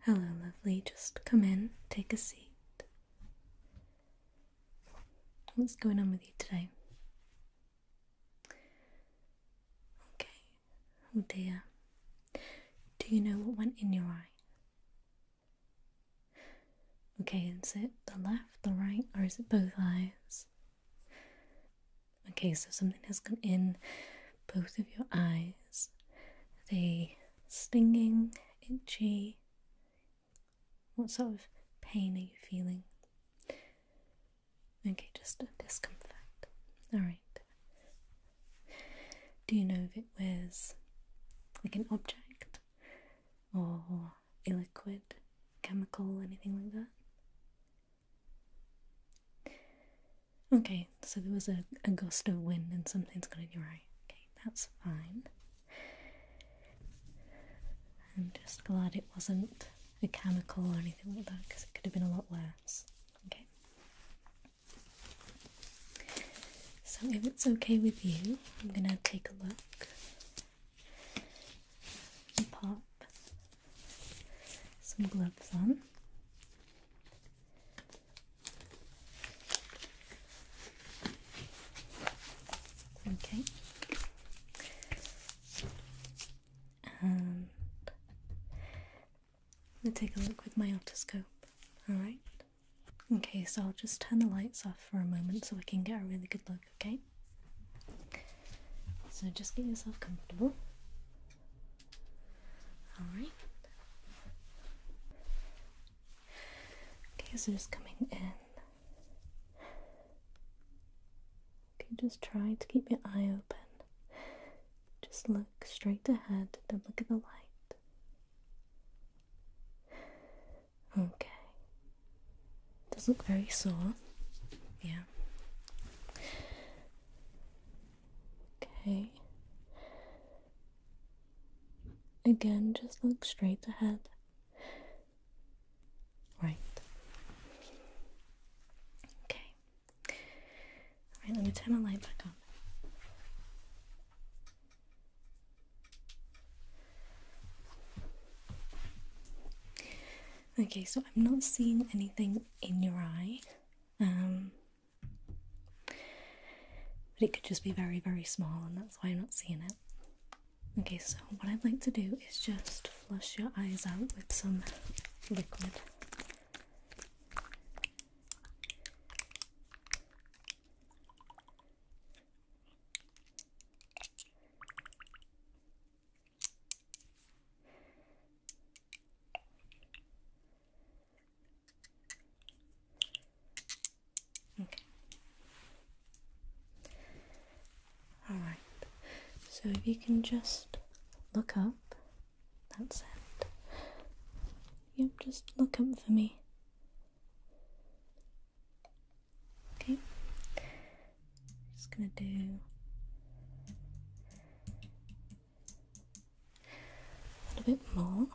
Hello, lovely. Just come in, take a seat. What's going on with you today? Okay. Oh dear. Do you know what went in your eye? Okay, is it the left, the right, or is it both eyes? Okay, so something has gone in both of your eyes. Are they stinging, itchy? What sort of pain are you feeling? Okay, just a discomfort. Alright. Do you know if it was like an object or a liquid, chemical, anything like that? Okay, so there was a gust of wind and something's got in your eye. Okay, that's fine. I'm just glad it wasn't a chemical or anything like that, because it could have been a lot worse. Okay. So if it's okay with you, I'm gonna take a look and pop some gloves on. Okay. And I'm gonna take a look with my otoscope. Alright. Okay, so I'll just turn the lights off for a moment so I can get a really good look, okay? So just get yourself comfortable. Alright. Okay, so just coming in. Okay, just try to keep your eye open. Just look straight ahead, don't look at the light. Okay. Does look very sore. Yeah. Okay. Again, just look straight ahead. Right. Okay. Alright, let me turn the light back on. Okay, so I'm not seeing anything in your eye, but it could just be very, very small, and that's why I'm not seeing it. Okay, so what I'd like to do is just flush your eyes out with some liquid. Okay. Alright, so if you can just look up, that's it. Yep, just look up for me. Okay, just gonna do a little bit more.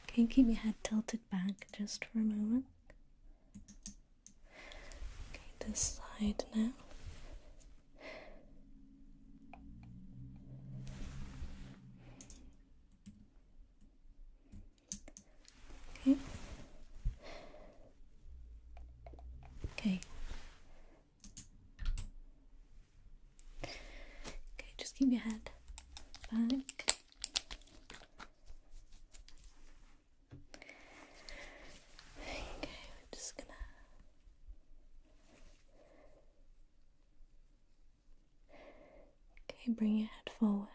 Can you keep your head tilted back just for a moment? Okay, this side now. Okay. Okay. Okay, just keep your head back. Okay, we're just gonna bring your head forward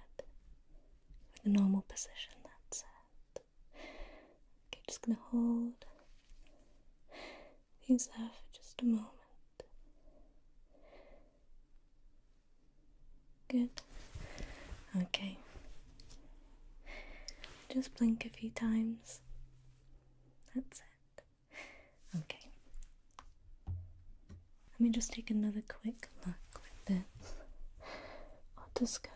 with a normal position, that's it. Okay, just gonna hold these there for just a moment. Good. Okay. Just blink a few times. That's it. Okay. Let me just take another quick look with this otoscope.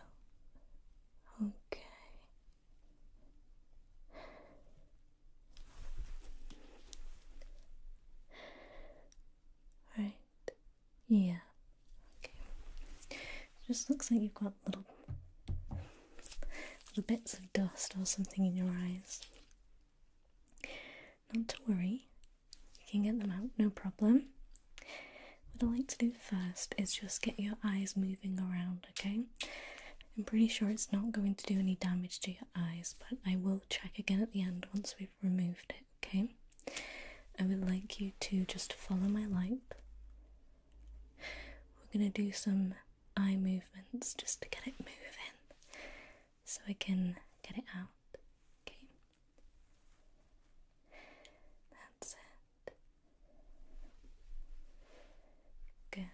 Okay. Right. Yeah. Okay. It just looks like you've got little little bits of dust or something in your eyes. Not to worry, you can get them out, no problem. What I like to do first is just get your eyes moving around, okay? I'm pretty sure it's not going to do any damage to your eyes, but I will check again at the end once we've removed it, okay? I would like you to just follow my light. We're going to do some eye movements just to get it moving so I can get it out, okay? That's it. Good.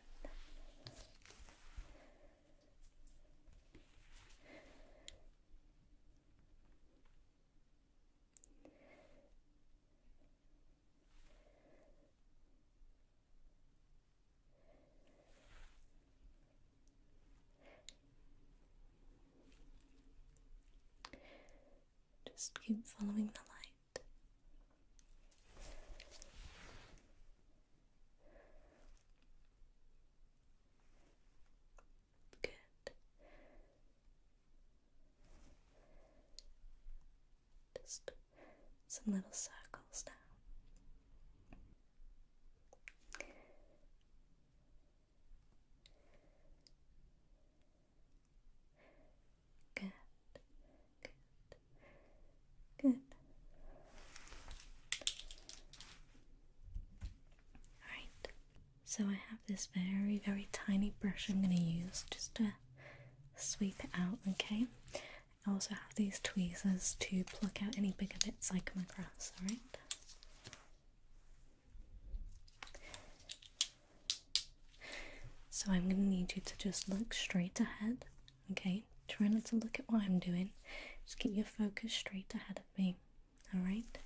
Just keep following the light. Good. Just some little circles now. Good. Good. Alright, so I have this very, very tiny brush I'm going to use just to sweep it out, okay? I also have these tweezers to pluck out any bigger bits I come across, alright? So I'm going to need you to just look straight ahead, okay? Try not to look at what I'm doing. Just keep your focus straight ahead of me, alright?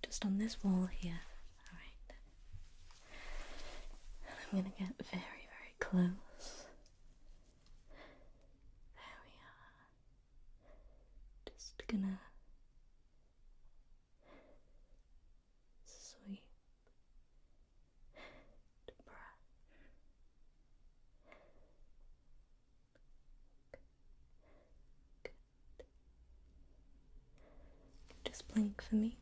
Just on this wall here, alright? And I'm going to get very, very close. There we are. Just gonna sweep the brush. Just blink for me.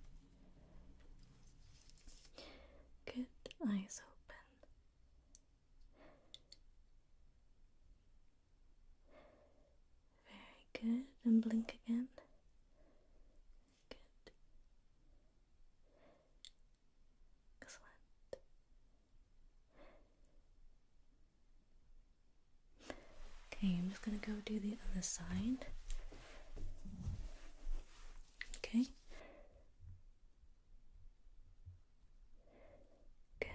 Good, eyes open. Very good, and blink again. Good. Excellent. Okay, I'm just going to go do the other side. Okay. Good.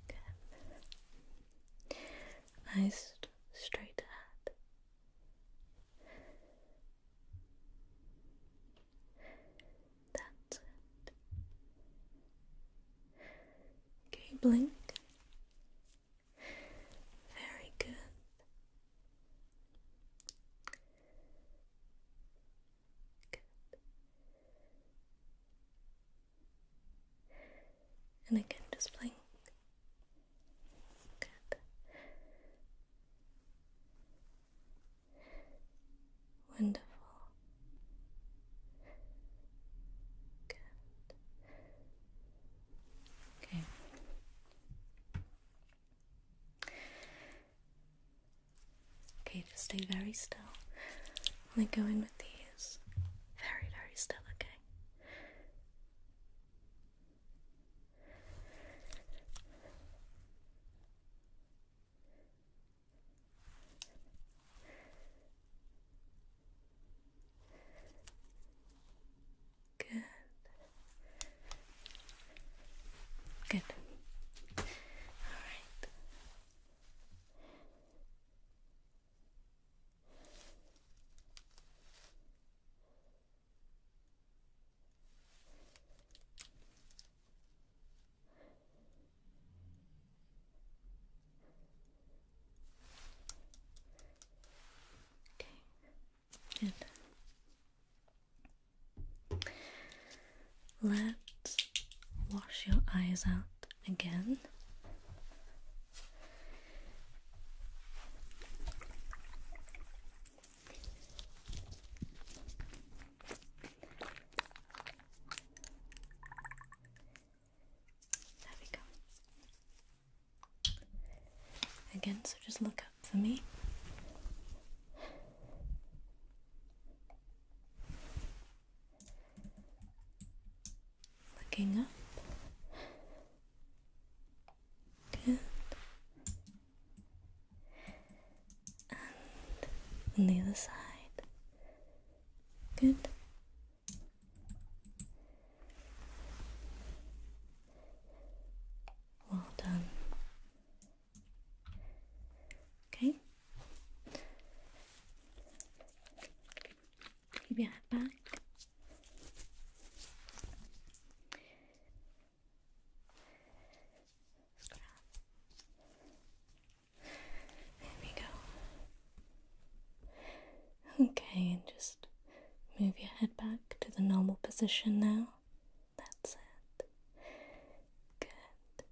Good. Eyes straight ahead. That's it. Okay, blink. Very good. Good. And again, just blink. Good. Wonderful. Good. Okay. Okay, just stay very still. I'm gonna go in with these. Very, very still, okay? Good. Good. Alright. Okay. Good. Let's wash your eyes out again. So just look up for me. Looking up. Good. And on the other side. Good. Well done. Okay. Keep your head back. There we go. Okay, and just move your head back to the normal position now. That's it. Good.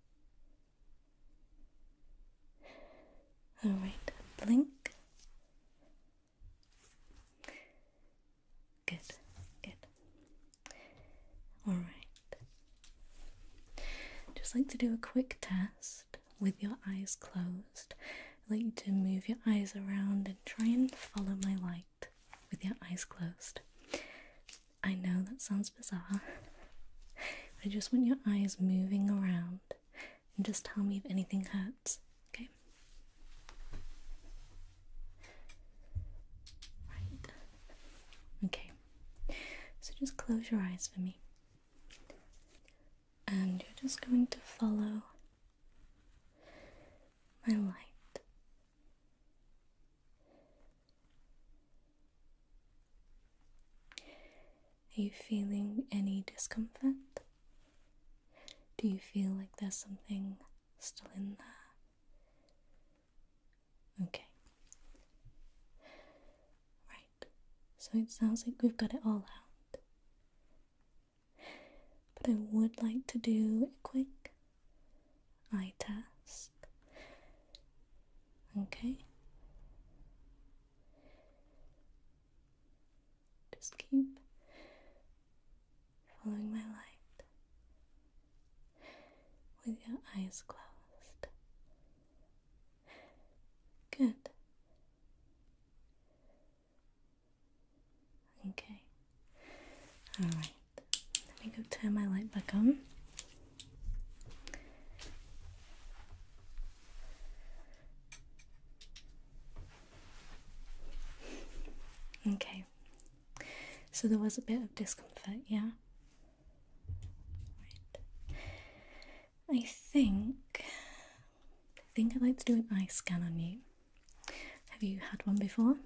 Alright, blink. Good, good. Alright. Just like to do a quick test with your eyes closed. I'd like you to move your eyes around and try and follow my light with your eyes closed. I know that sounds bizarre. I just want your eyes moving around and just tell me if anything hurts, okay? Right. Okay. So just close your eyes for me. And you're just going to follow my light. Are you feeling any discomfort? Do you feel like there's something still in there? Okay. Right. So it sounds like we've got it all out. But I would like to do a quick eye test. Okay. Just keep following my light with your eyes closed. Good. Okay. Alright. Let me go turn my light back on. Okay. So there was a bit of discomfort, yeah? I think I'd like to do an eye scan on you. Have you had one before?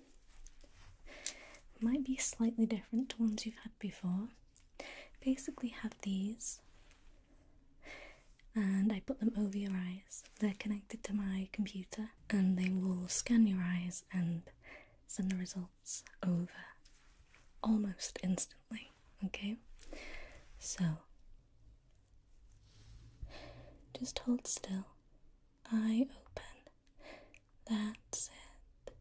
It might be slightly different to ones you've had before. Basically have these, and I put them over your eyes. They're connected to my computer, and they will scan your eyes and send the results over almost instantly, okay? So just hold still, eye open, that's it.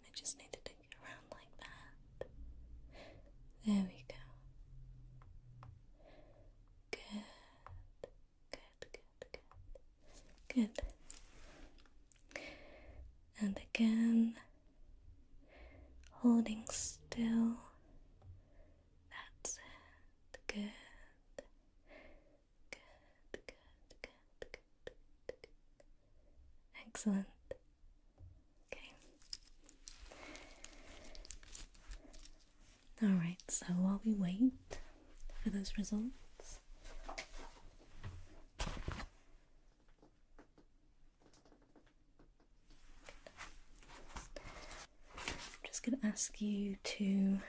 I just need to take it around like that. There we go. Good, good, good, good. Good. And again, holding still, that's it. Good. Excellent. Okay. Alright, so while we wait for those results, I'm just going to ask you to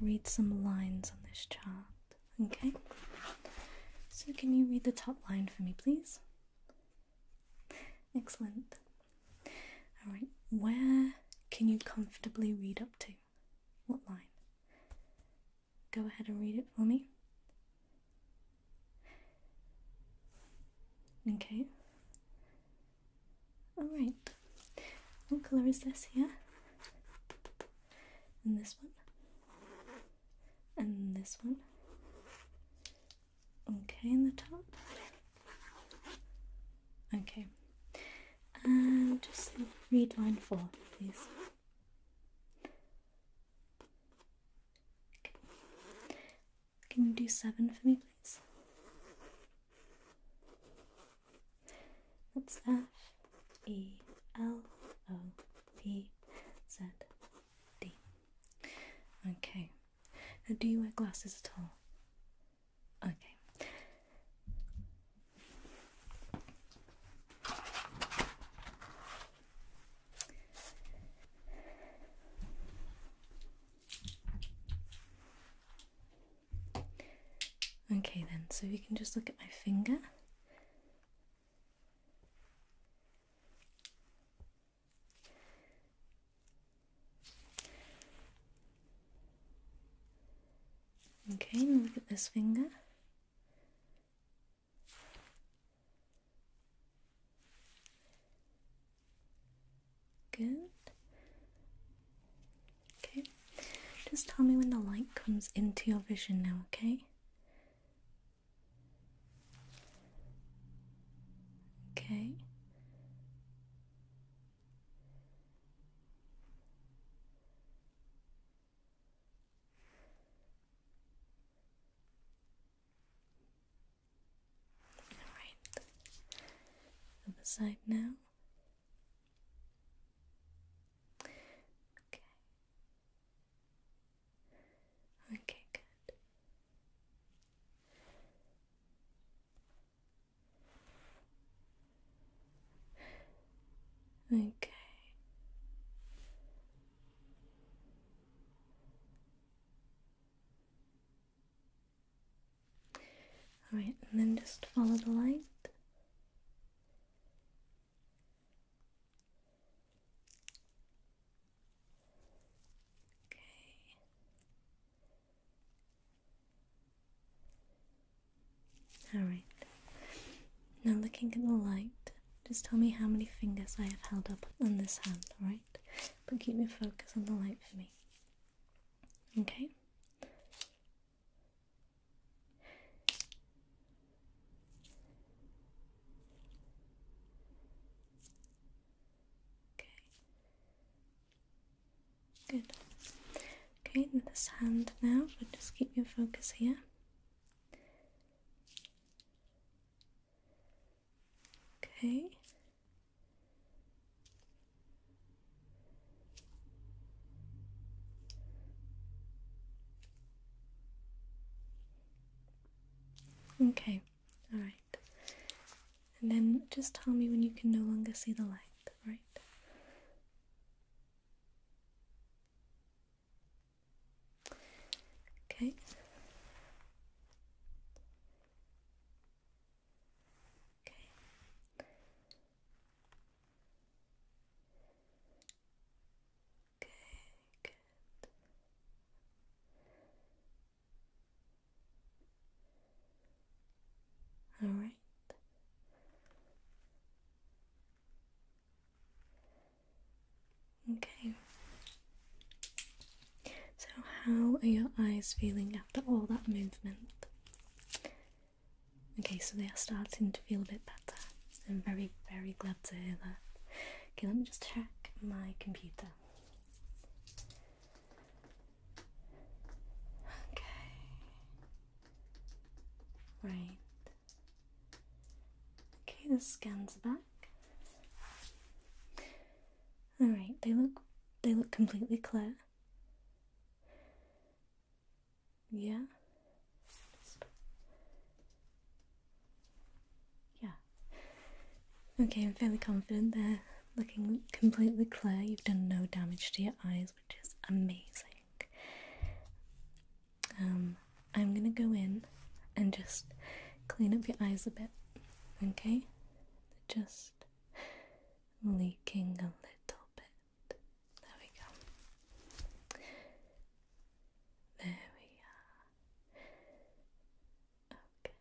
read some lines on this chart, okay? So can you read the top line for me, please? Excellent. Alright, where can you comfortably read up to? What line? Go ahead and read it for me. Okay. Alright. What colour is this here? And this one? And this one? Okay, in the top? Okay. And just read line 4, please. Okay. Can you do 7 for me, please? That's FELOPZ-D. Okay. Now, do you wear glasses at all? Okay. Okay then, so you can just look at my finger. Okay, and look at this finger. Good. Okay, just tell me when the light comes into your vision now, okay? Okay. Alright. Other side now. Okay. Okay, good. Okay. Alright, and then just follow the light. Okay. Alright. Now looking at the light, just tell me how many fingers I have held up on this hand, alright? But keep your focus on the light for me. Okay? Okay. Good. Okay, and this hand now, but just keep your focus here. Okay. Okay, alright. And then just tell me when you can no longer see the light, right? Okay. Okay. Okay, good. Alright. Okay. So how are your eyes feeling after all that movement? Okay, so they are starting to feel a bit better. I'm very, very glad to hear that. Okay, let me just check my computer. Okay. Right. Okay, the scans are back. Alright, they look completely clear. Yeah. Yeah. Okay, I'm fairly confident they're looking completely clear. You've done no damage to your eyes, which is amazing. I'm gonna go in and just clean up your eyes a bit, okay? They're just leaking a little bit. There we go. There we are. Okay.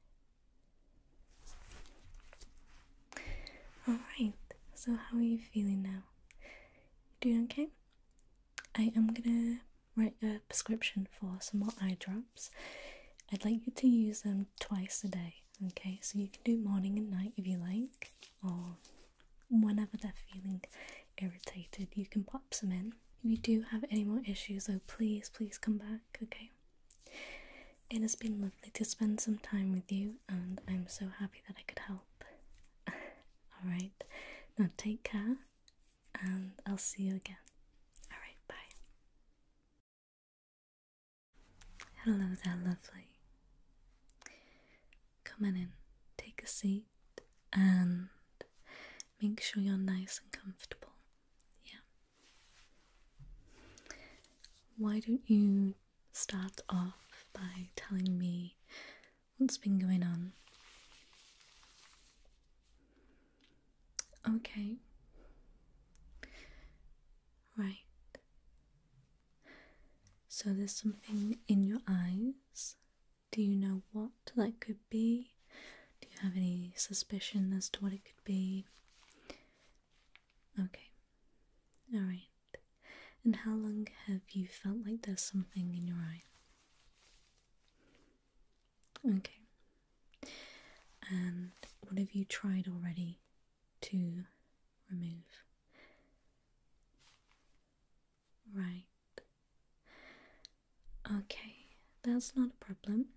Alright, so how are you feeling now? You doing okay? I am gonna write a prescription for some more eye drops. I'd like you to use them twice a day, Okay, so you can do morning and night if you like, or whenever they're feeling irritated, you can pop some in. If you do have any more issues, though, please come back, okay? It has been lovely to spend some time with you, and I'm so happy that I could help. Alright, now take care, and I'll see you again. Alright, bye. Hello there, lovely. Come on in, take a seat, and make sure you're nice and comfortable. Yeah. Why don't you start off by telling me what's been going on? Okay. Right. So there's something in your eyes. Do you know what that could be? Do you have any suspicion as to what it could be? Okay. Alright. And how long have you felt like there's something in your eye? Okay. And what have you tried already to remove? Right. Okay, that's not a problem.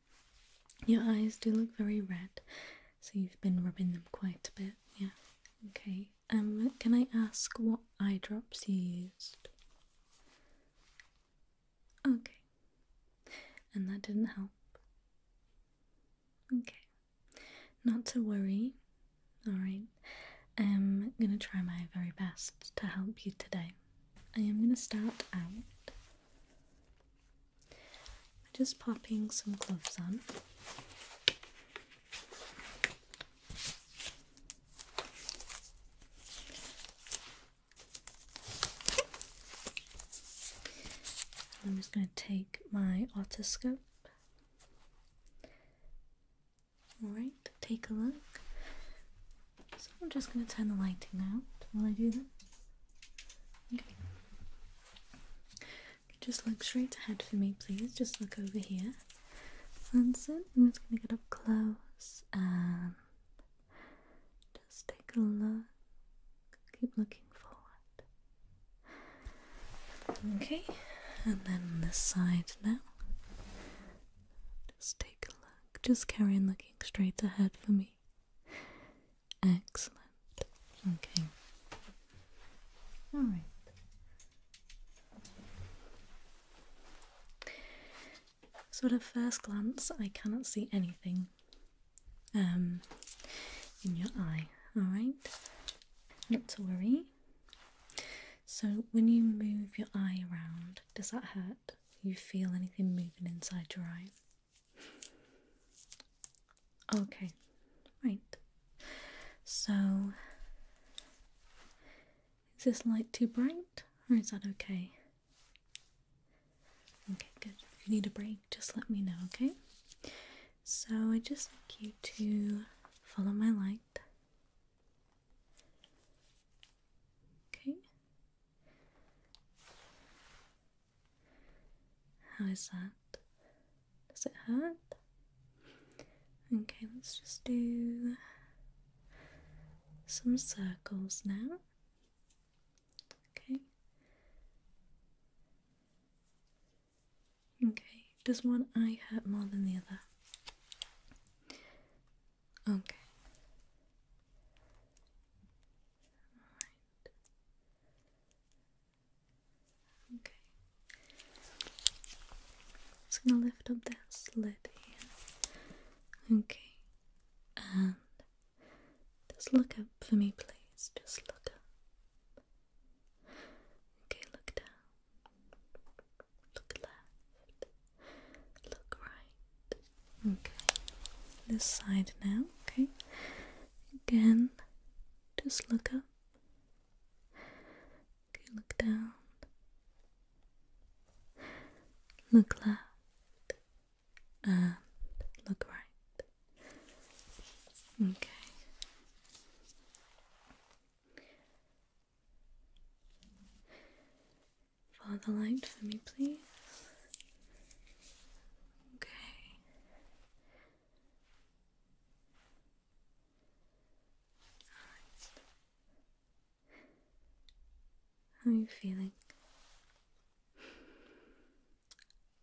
Your eyes do look very red, so you've been rubbing them quite a bit, yeah. Okay, can I ask what eye drops you used? Okay, and that didn't help. Okay, not to worry. Alright, I'm gonna try my very best to help you today. I am gonna start out by just popping some gloves on. I'm just going to take my otoscope. Alright, take a look. So I'm just going to turn the lighting out while I do that. Okay. Just look straight ahead for me, please. Just look over here. That's it. I'm just going to get up close and just take a look. Keep looking forward. Okay. And then on this side now. Just take a look. Just carry on looking straight ahead for me. Excellent. Okay. Alright. So at a first glance, I cannot see anything in your eye. Alright? Not to worry. So when you move your eye around, does that hurt? You feel anything moving inside your eye? Okay, right. So, is this light too bright, or is that okay? Okay, good. If you need a break, just let me know, okay? So I just like you to follow my light. Okay. How is that? Does it hurt? Okay, let's just do some circles now. Okay. Okay, does one eye hurt more than the other? Okay. Alright. Okay. Just gonna lift up this lid here. Okay. And just look up for me, please. Just look up. Okay, look down. Look left. Look right. Okay. This side now, okay? Again, just look up. Okay, look down. Look left. And look right. Okay. Follow the light for me, please. Okay. How are you feeling?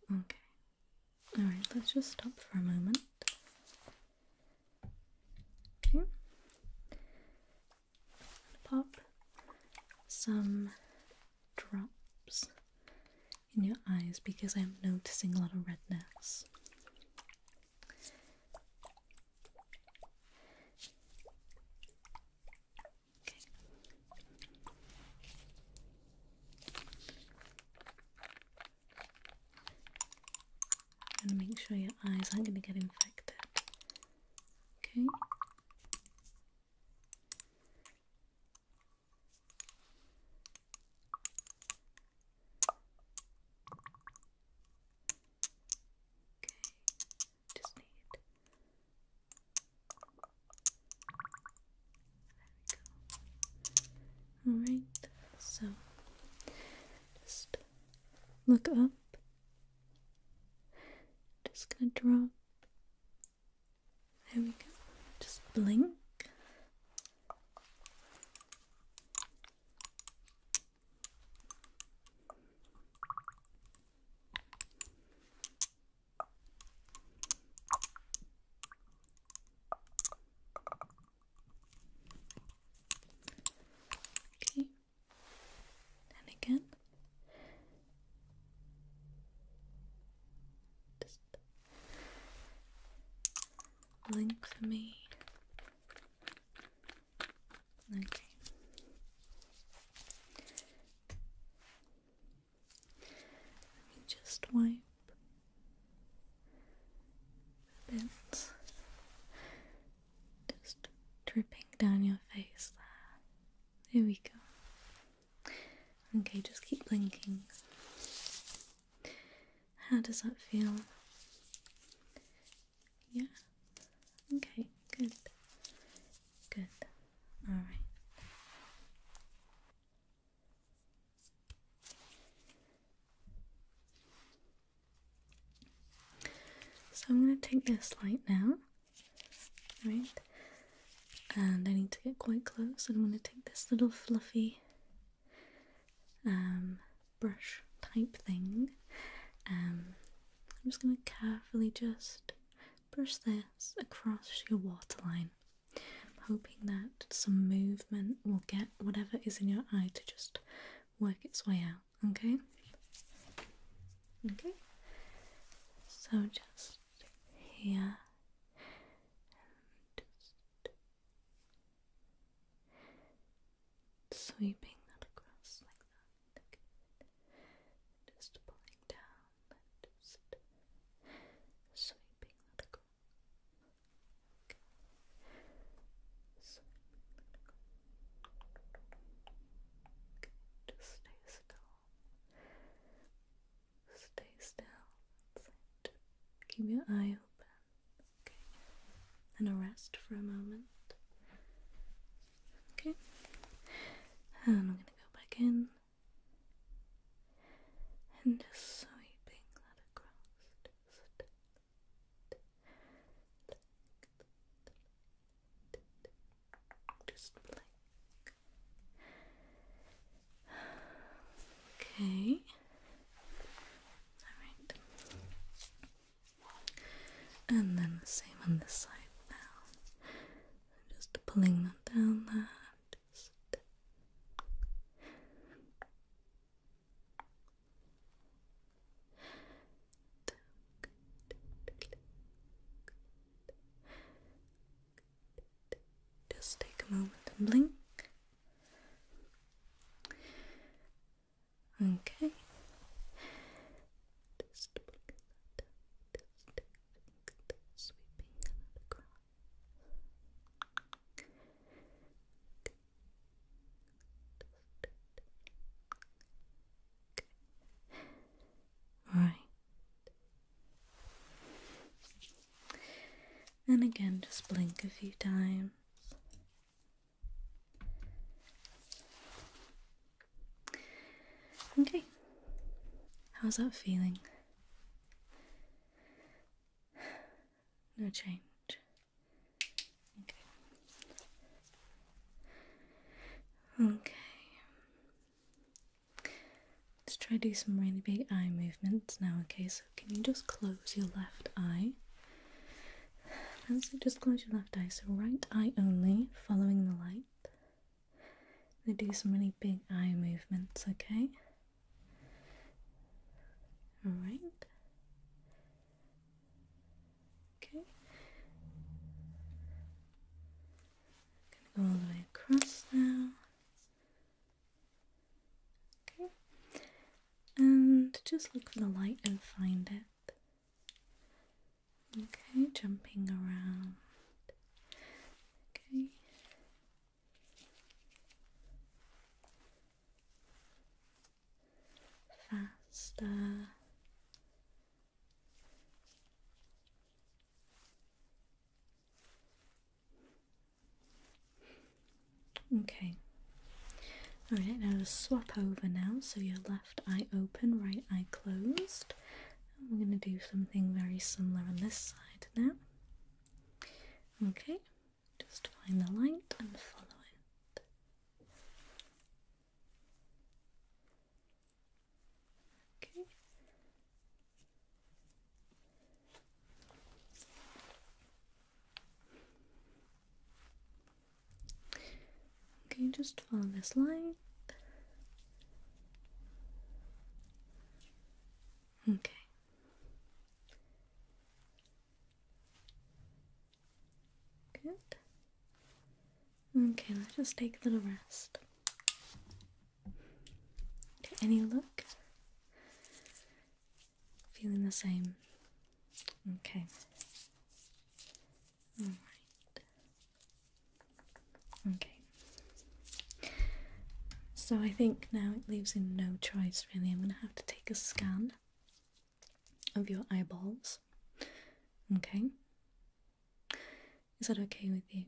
Okay. Alright, let's just stop for a moment. Okay. Pop some drops in your eyes because I'm noticing a lot of redness. Okay. I'm going to make sure your eyes aren't going to get infected. Okay. Just need. There we go. Alright, so just look up. Just gonna drop. There we go. Just blink. Okay. And again. Just blink for me. Okay. Let me just wipe a bit. Just dripping down your face there. There we go. Okay, just keep blinking. How does that feel? Yeah? Okay, good. Good. Alright. So I'm going to take this light now. Right? And I need to get quite close. I'm going to take this little fluffy brush type thing. I'm just going to carefully just brush this across your waterline. I'm hoping that some movement will get whatever is in your eye to just work its way out, okay? Okay? So just here. Just sweeping that across like that. Okay. Just pulling down, just sweeping that across. Okay. Sweeping that across. Okay. Just stay still. Stay still. That's it. Keep your eye open. Okay. And a rest for a moment. Okay. And I'm going to go back in and just sweeping that across. Just blink. Okay. Alright. And then the same on this side now. Just pulling that down there. Just take a moment and blink. Okay. Just blink that down. Just sweeping that across. Right. And again, just blink a few times. Okay. How's that feeling? No change. Okay. Okay. Let's try to do some really big eye movements now, okay? So can you just close your left eye? Just close your left eye, so right eye only, following the light. We do some really big eye movements, okay? Alright. Okay. Gonna go all the way across now. Okay. And just look for the light and find it. Okay, jumping around. Okay. Faster. Okay. Alright, now just swap over now. So your left eye open, right eye closed. And we're going to do something very similar on this side now. Okay, just find the light and follow it. Okay. Okay, just follow this light. Okay. Good. Okay, let's just take a little rest. Okay, any look? Feeling the same? Okay. Alright. Okay. So I think now it leaves in no choice really. I'm going to have to take a scan of your eyeballs. Okay. Is that okay with you?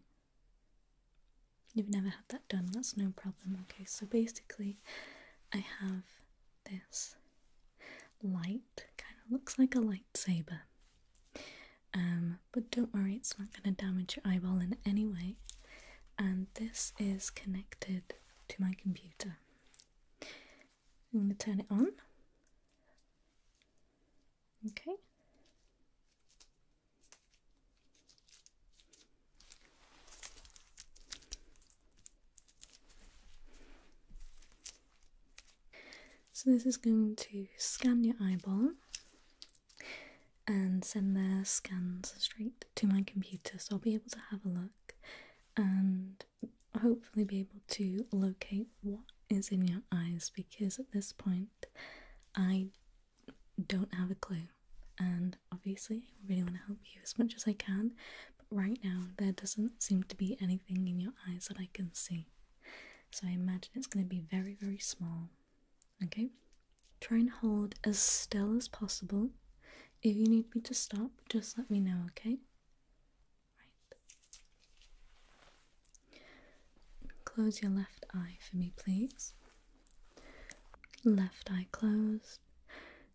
You've never had that done, that's no problem. Okay, so basically I have this light, kind of looks like a lightsaber. But don't worry, it's not going to damage your eyeball in any way. And this is connected to my computer. I'm going to turn it on. Okay. So this is going to scan your eyeball and send the scans straight to my computer, so I'll be able to have a look and hopefully be able to locate what is in your eyes, because at this point I don't have a clue, and obviously I really want to help you as much as I can, but right now there doesn't seem to be anything in your eyes that I can see, so I imagine it's going to be very, very small. Okay, try and hold as still as possible. If you need me to stop, just let me know, okay? Right. Close your left eye for me, please. Left eye closed.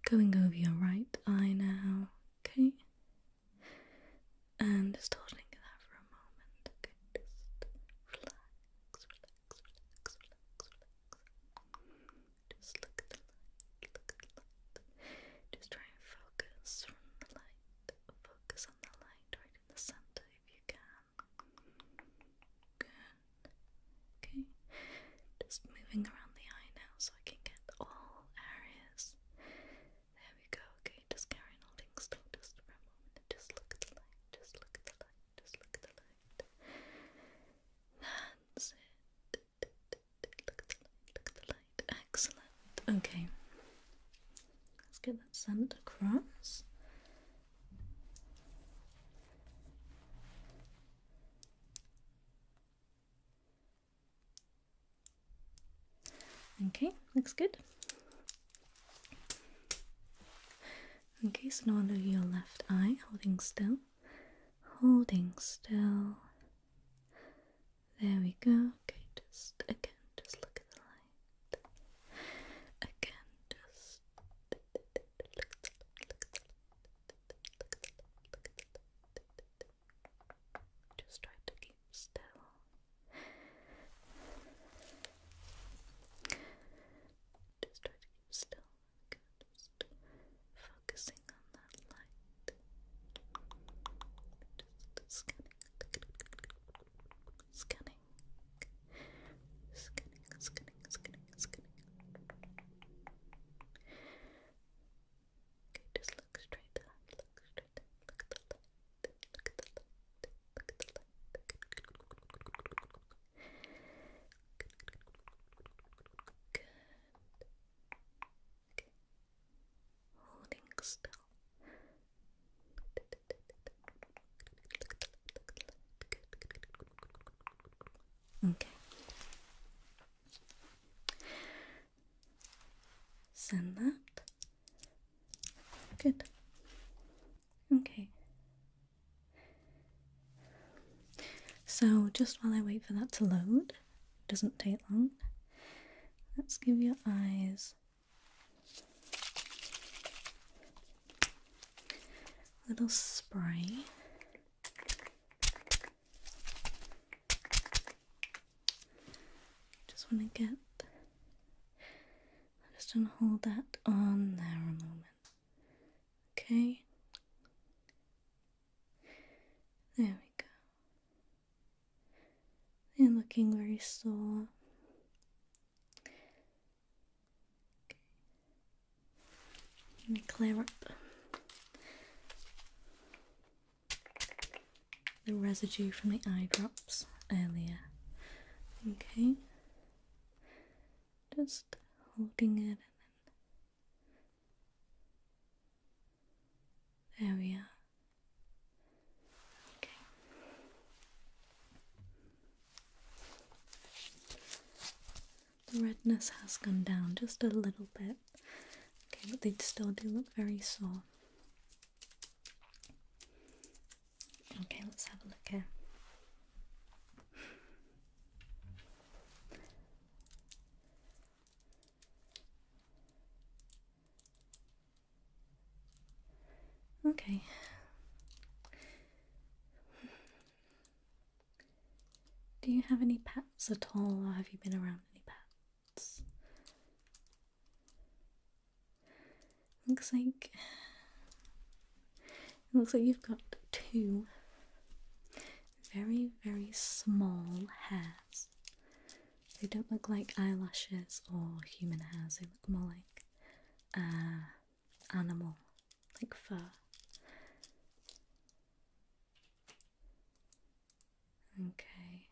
Going over your right eye now, okay? And just holding it there for a moment, okay? Just relax, relax, relax, relax, relax. Just look at the light, look at the light. Just try and focus from the light. Focus on the light right in the center if you can. Good. Okay. Just moving around the eye now so I can get all areas. There we go. Okay, just carry on holding still just for a moment. Just look at the light. Just look at the light. Just look at the light. That's it. Look at the light. Look at the light. Excellent. Okay. Let's get that sent across. Okay, looks good. Okay, so now under your left eye, holding still. Holding still. There we go. Okay, just again, just look at the light. Again, just look at the light, look at the light, look at the light, look at the light. Just try to keep still. Just try to keep still. send that. Good. Okay. So just while I wait for that to load, it doesn't take long, let's give your eyes a little spray. Just want to get, just want to hold that on there a moment. Okay. There we go. They're looking very sore. Okay. Let me clear up the residue from the eye drops earlier. Okay. Just holding it, and then there we are. Okay. The redness has gone down just a little bit. Okay, but they still do look very sore. Okay, let's have a look here. Okay. Do you have any pets at all, or have you been around any pets? Looks like you've got two very, very small hairs. They don't look like eyelashes or human hairs, they look more like animal, like fur. Okay.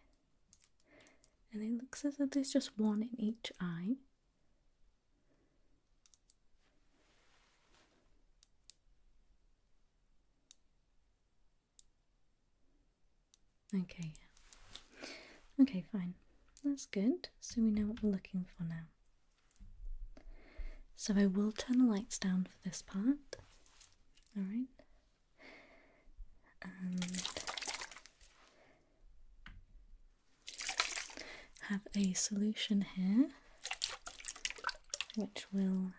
And it looks as if there's just one in each eye. Okay, okay, fine. That's good. So we know what we're looking for now. So I will turn the lights down for this part. Alright. And have a solution here, which I'm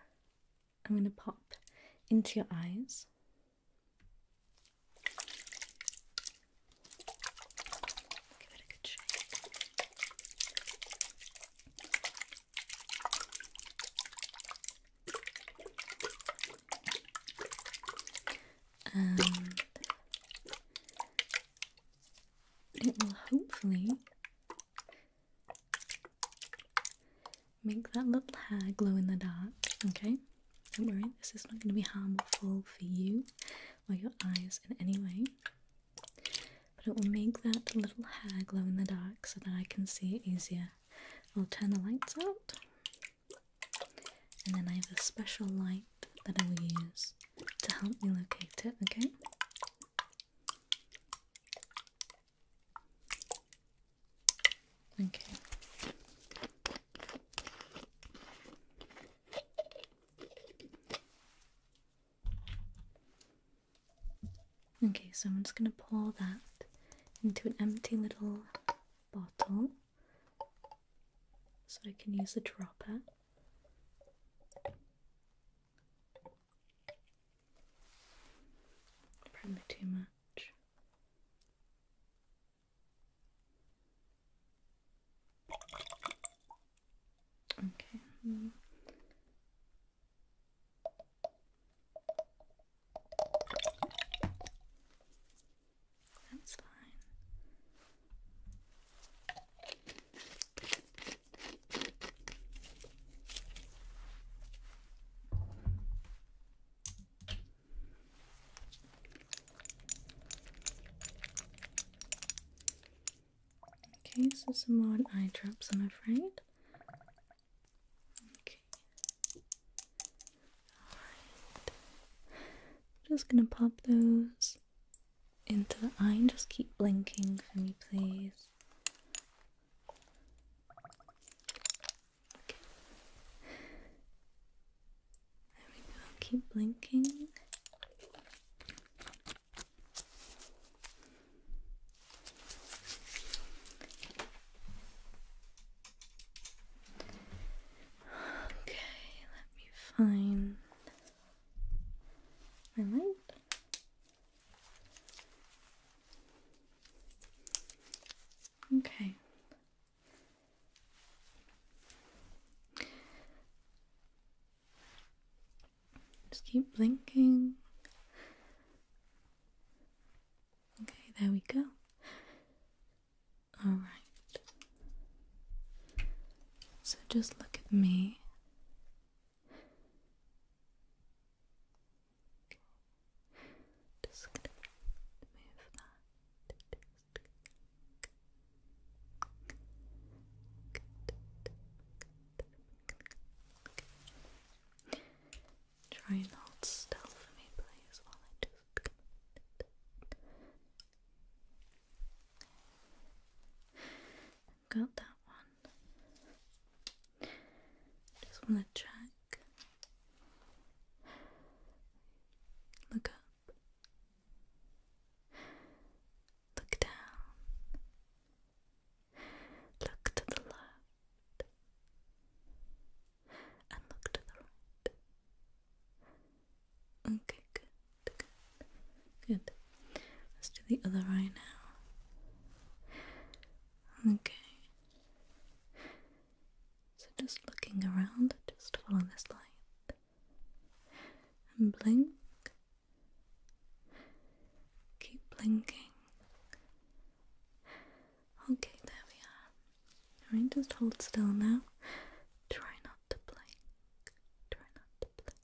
going to pop into your eyes. Give it a good shake. And it will hopefully make that little hair glow in the dark, okay? Don't worry, this is not going to be harmful for you or your eyes in any way. But it will make that little hair glow in the dark so that I can see it easier. I'll turn the lights out. And then I have a special light that I will use to help me locate it, okay? Okay. Okay, so I'm just going to pour that into an empty little bottle so I can use a dropper. Probably too much. Okay. That's fine. Okay, so some more eye drops, I'm afraid. Okay. Alright. Just gonna pop those into the eye and just keep blinking for me, please. Okay. keep blinking. Okay, let me find my light. Okay. Just keep blinking. Okay, there we go. Alright. So just look at me. Just gonna move that. Try and hold still for me, please, while I just got that one. Just want to check. Look up. Look down. Look to the left. And look to the right. Okay, good, good, good. Let's do the other eye now. Okay. So just looking around, just follow this light. And blink. Keep blinking. Okay, there we are. Alright, just hold still now. Try not to blink. Try not to blink.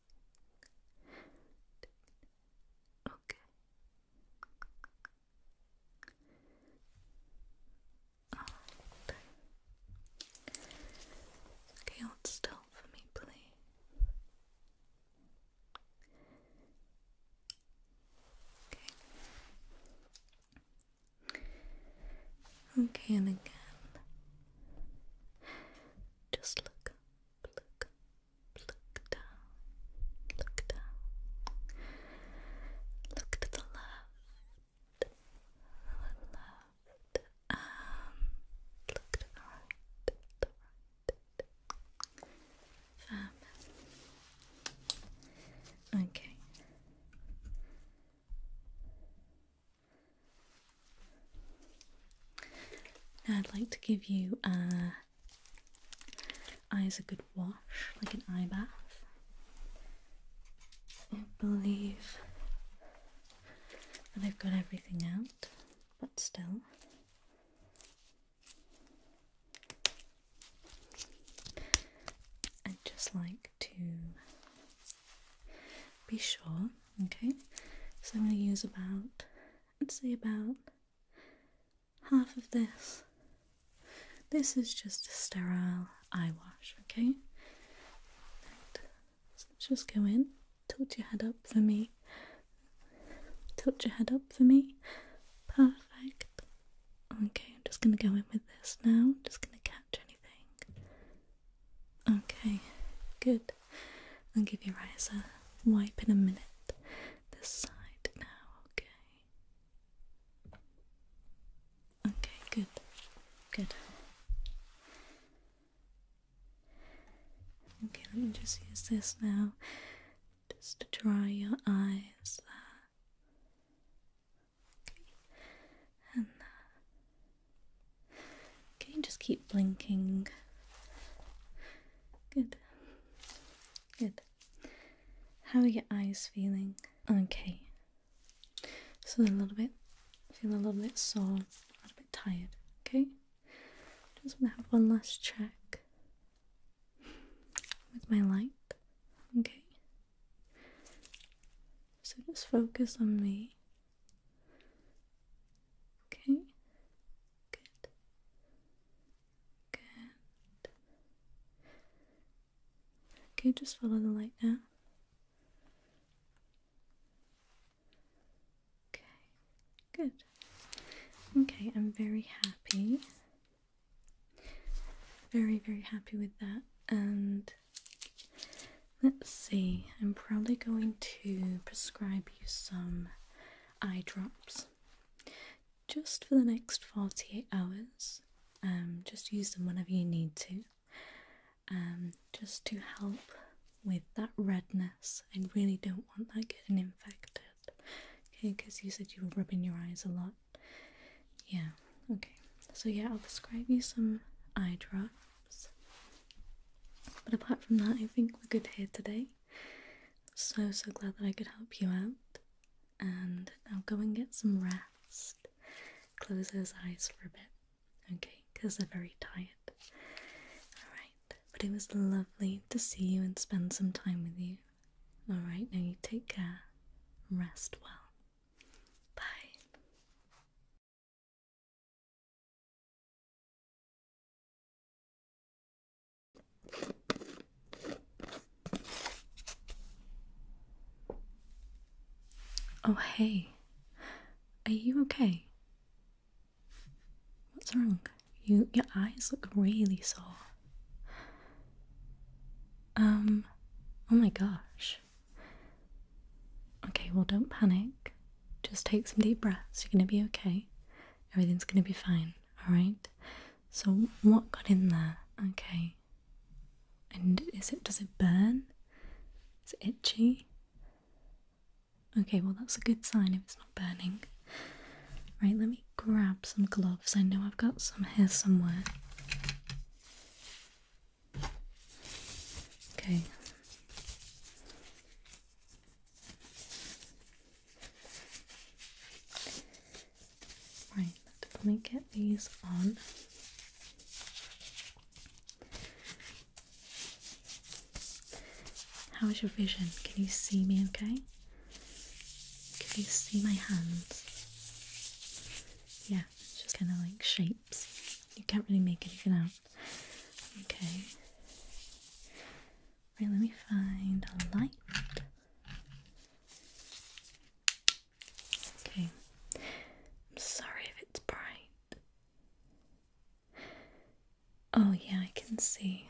Okay. Alright. Okay, hold still for me, please. Okay. Okay, and again. Just look up, look up, look down, look down. Look to the left, look to the right, Fab. Okay. Now I'd like to give you eyes a good wash, like an eye bath. I believe that I've got everything out, but still. I'd just like to be sure, okay? So I'm going to use about, let's say about half of this. This is just a sterile eye wash, okay? Right. So let's just go in, tilt your head up for me. Tilt your head up for me. Perfect. Okay, I'm just going to go in with this now. Just going to catch anything. Okay, good. I'll give your eyes a wipe in a minute. This side now, okay. Okay, good. Good. Okay, let me just use this now, just to dry your eyes there. Okay, and okay, just keep blinking. Good, good. How are your eyes feeling? Okay, so they're feel a little bit sore, a little bit tired. Okay, just want to have one last check with my light. Okay, so just focus on me. Okay, good, good. Okay, just follow the light now. Okay, good. Okay, I'm very happy. Very, very happy with that. And Let's see, I'm probably going to prescribe you some eye drops just for the next 48 hours. Just use them whenever you need to. Just to help with that redness. I really don't want that getting infected. Okay, because you said you were rubbing your eyes a lot. Yeah, okay. So yeah, I'll prescribe you some eye drops. But apart from that, I think we're good here today. So glad that I could help you out. And now go and get some rest. Close those eyes for a bit, okay? Because they're very tired. Alright, but it was lovely to see you and spend some time with you. Alright, now you take care. Rest well. Bye. Oh, hey. Are you okay? What's wrong? Your eyes look really sore. Oh my gosh. Okay, well, don't panic. Just take some deep breaths. You're gonna be okay. Everything's gonna be fine, alright? So, what got in there? Okay. And does it burn? Is it itchy? Okay, well, that's a good sign if it's not burning. Right, let me grab some gloves. I know I've got some here somewhere. Okay. Right, let me get these on. How's your vision? Can you see me okay? Can you see my hands? Yeah, it's just kind of like shapes. You can't really make anything out. Okay. Right, let me find a light. Okay. I'm sorry if it's bright. Oh yeah, I can see.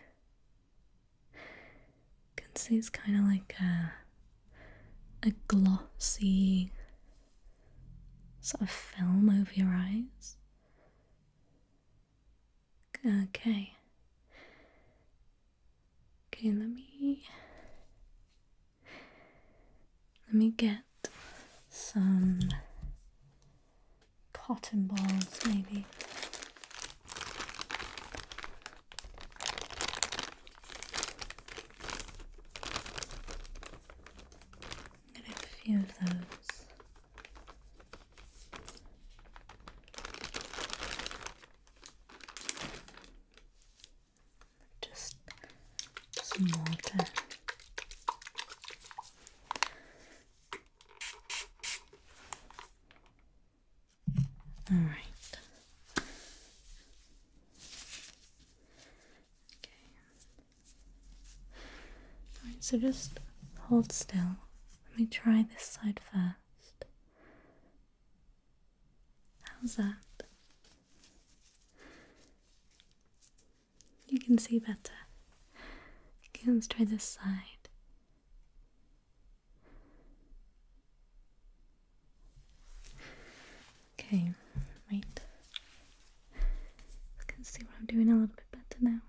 It's kind of like a glossy sort of film over your eyes. Okay. Okay, let me get some cotton balls maybe. Get a few of those. Just some water. Alright. Okay. Alright, so just hold still. Let me try this side first. How's that? You can see better. Okay, let's try this side. Okay, wait. I can see what I'm doing a little bit better now.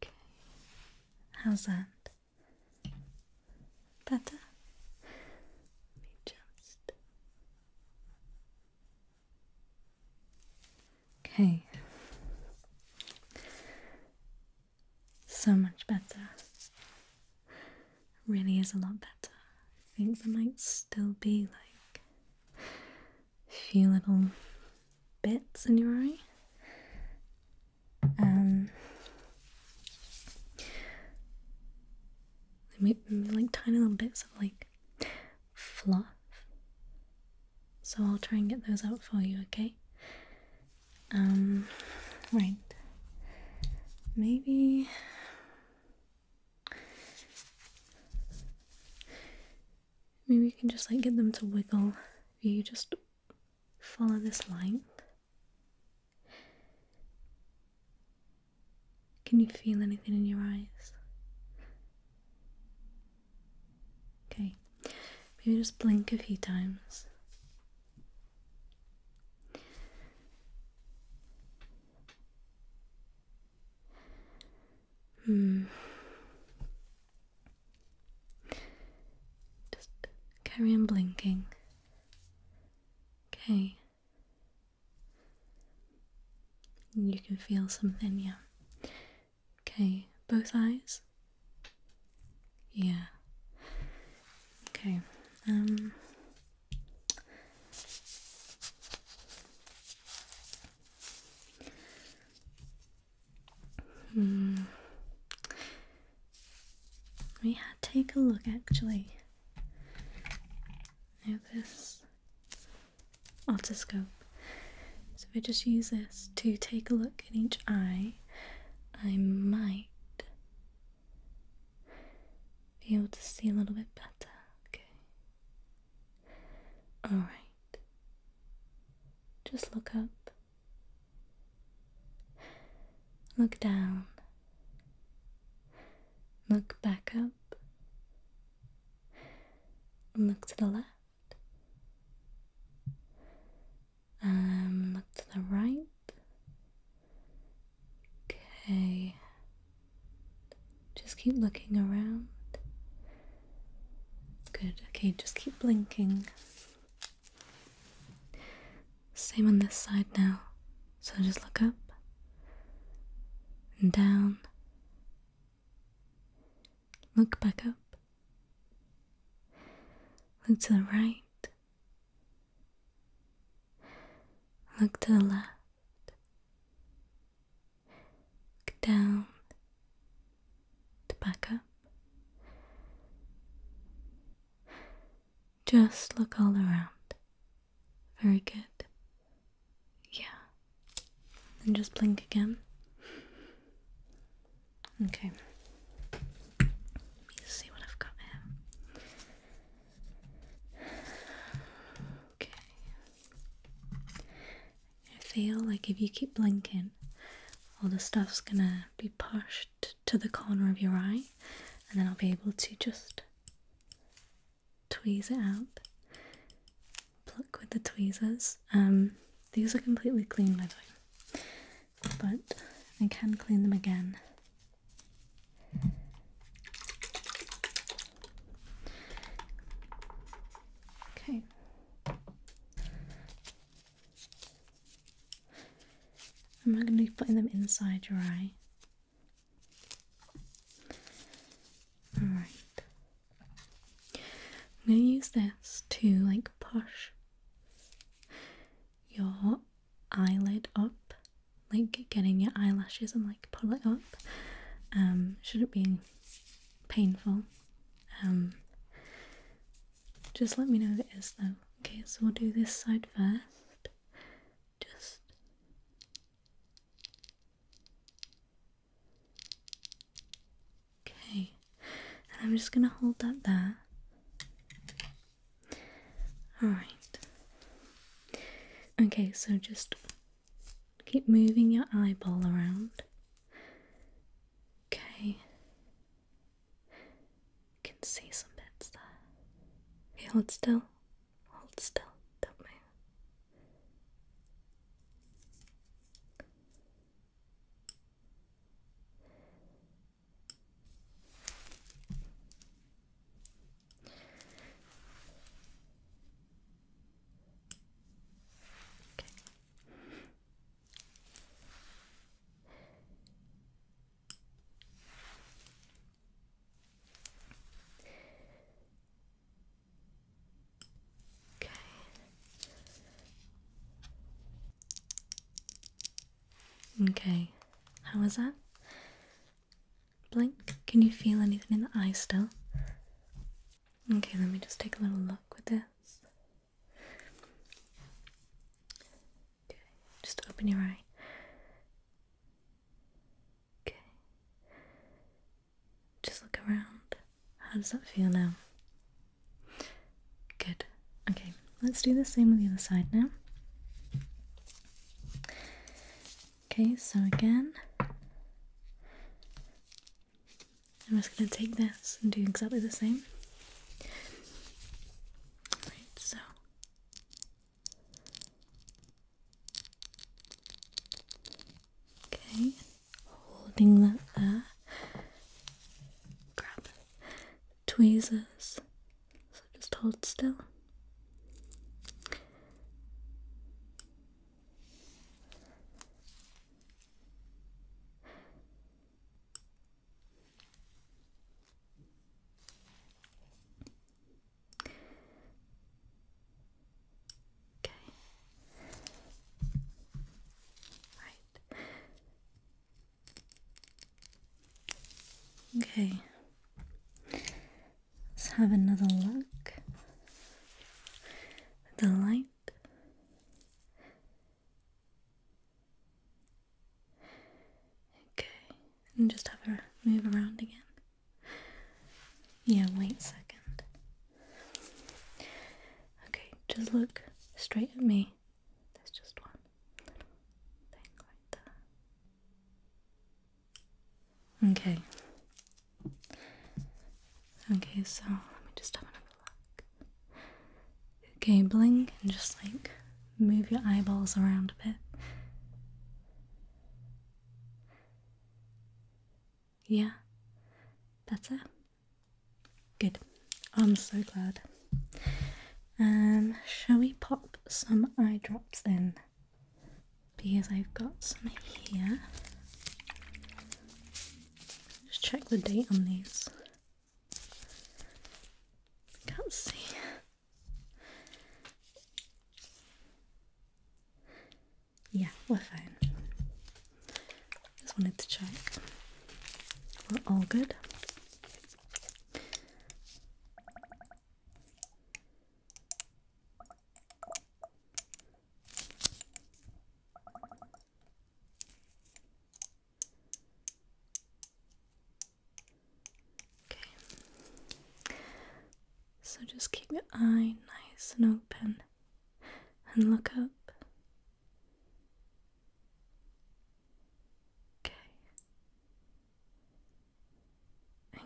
Okay, how's that? Better? Let me just. Okay. So much better. Really is a lot better. I think there might still be like a few little bits in your eye. Like tiny little bits of like fluff. So I'll try and get those out for you, okay? Right. Maybe maybe you can just like get them to wiggle. If you just follow this light. Can you feel anything in your eyes? Okay, maybe just blink a few times. Just carry on blinking. Okay. You can feel something, yeah. Okay, both eyes? Yeah. Okay. Let me take a look actually at this otoscope. So if I just use this to take a look in each eye, I might be able to see a little bit better. Okay. Alright. Just look up. Look down. Look back up. Look to the left. Look to the right. Okay. Just keep looking around. Good. Okay, just keep blinking. Same on this side now. So just look up and down. Look back up. Look to the right. Look to the left. Look down. To back up. Just look all around. Very good. Yeah. And just blink again. Okay. Let me see what I've got here. Okay. I feel like if you keep blinking, all the stuff's gonna be pushed to the corner of your eye, and then I'll be able to just tweeze it out. Pluck with the tweezers. These are completely clean by the way, but I can clean them again. Okay. I'm not going to be putting them inside your eye. Alright. I'm going to use this to like push your eyelid up, like getting your eyelashes and like pull it up. Shouldn't be painful. Just let me know if it is though. Okay, so we'll do this side first. Just okay. And I'm just gonna hold that there. Alright. Okay, so just keep moving your eyeball around. Okay. You can see some bits there. Okay, hold still. Hold still. Don't move. Okay, how was that? Blink. Can you feel anything in the eye still? Okay, let me just take a little look with this. Okay, just open your eye. Okay. Just look around. How does that feel now? let's do the same with the other side now. Okay, so again, I'm just going to take this and do exactly the same. Right, so okay, holding that there. Grab tweezers. So just hold still. Okay, let's have another look at the light. Okay, and just have her move around again. Yeah, wait a second. Okay, just look straight at me. There's just one little thing right there. Okay. Okay, so let me just have another look. Okay, blink and just like move your eyeballs around a bit. Yeah, better? Good. I'm so glad. Shall we pop some eye drops in? Because I've got some here. Just check the date on these. Can't see. Yeah, we're fine. Just wanted to check. We're all good. So just keep your eye nice and open and look up. Okay.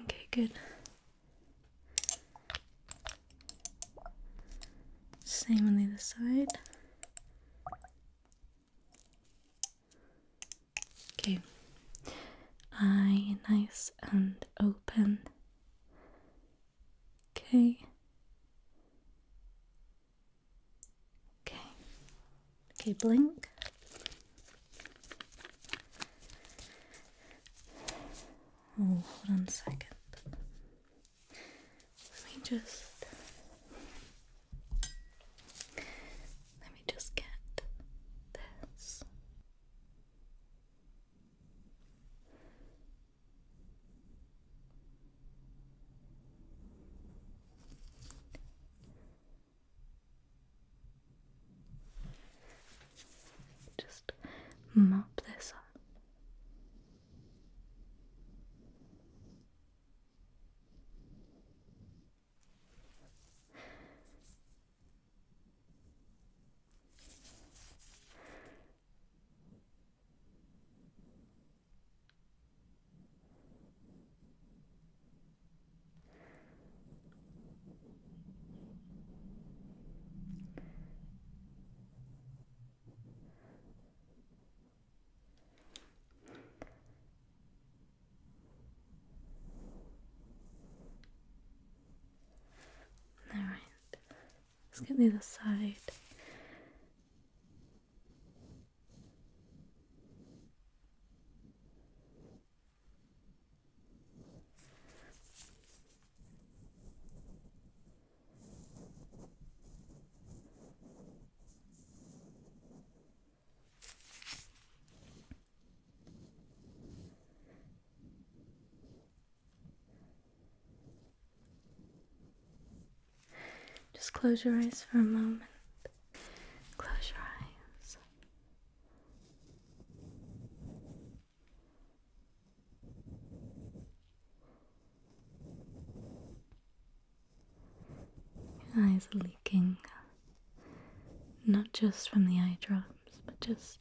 Okay, good. Same on the other side. Okay. Eye nice and open. Okay. Okay. Okay, blink. Oh, hold on a second. Let me just get this. Just mop this up. Alright, let's get the other side. Just close your eyes for a moment. Close your eyes. Your eyes are leaking. Not just from the eye drops, but just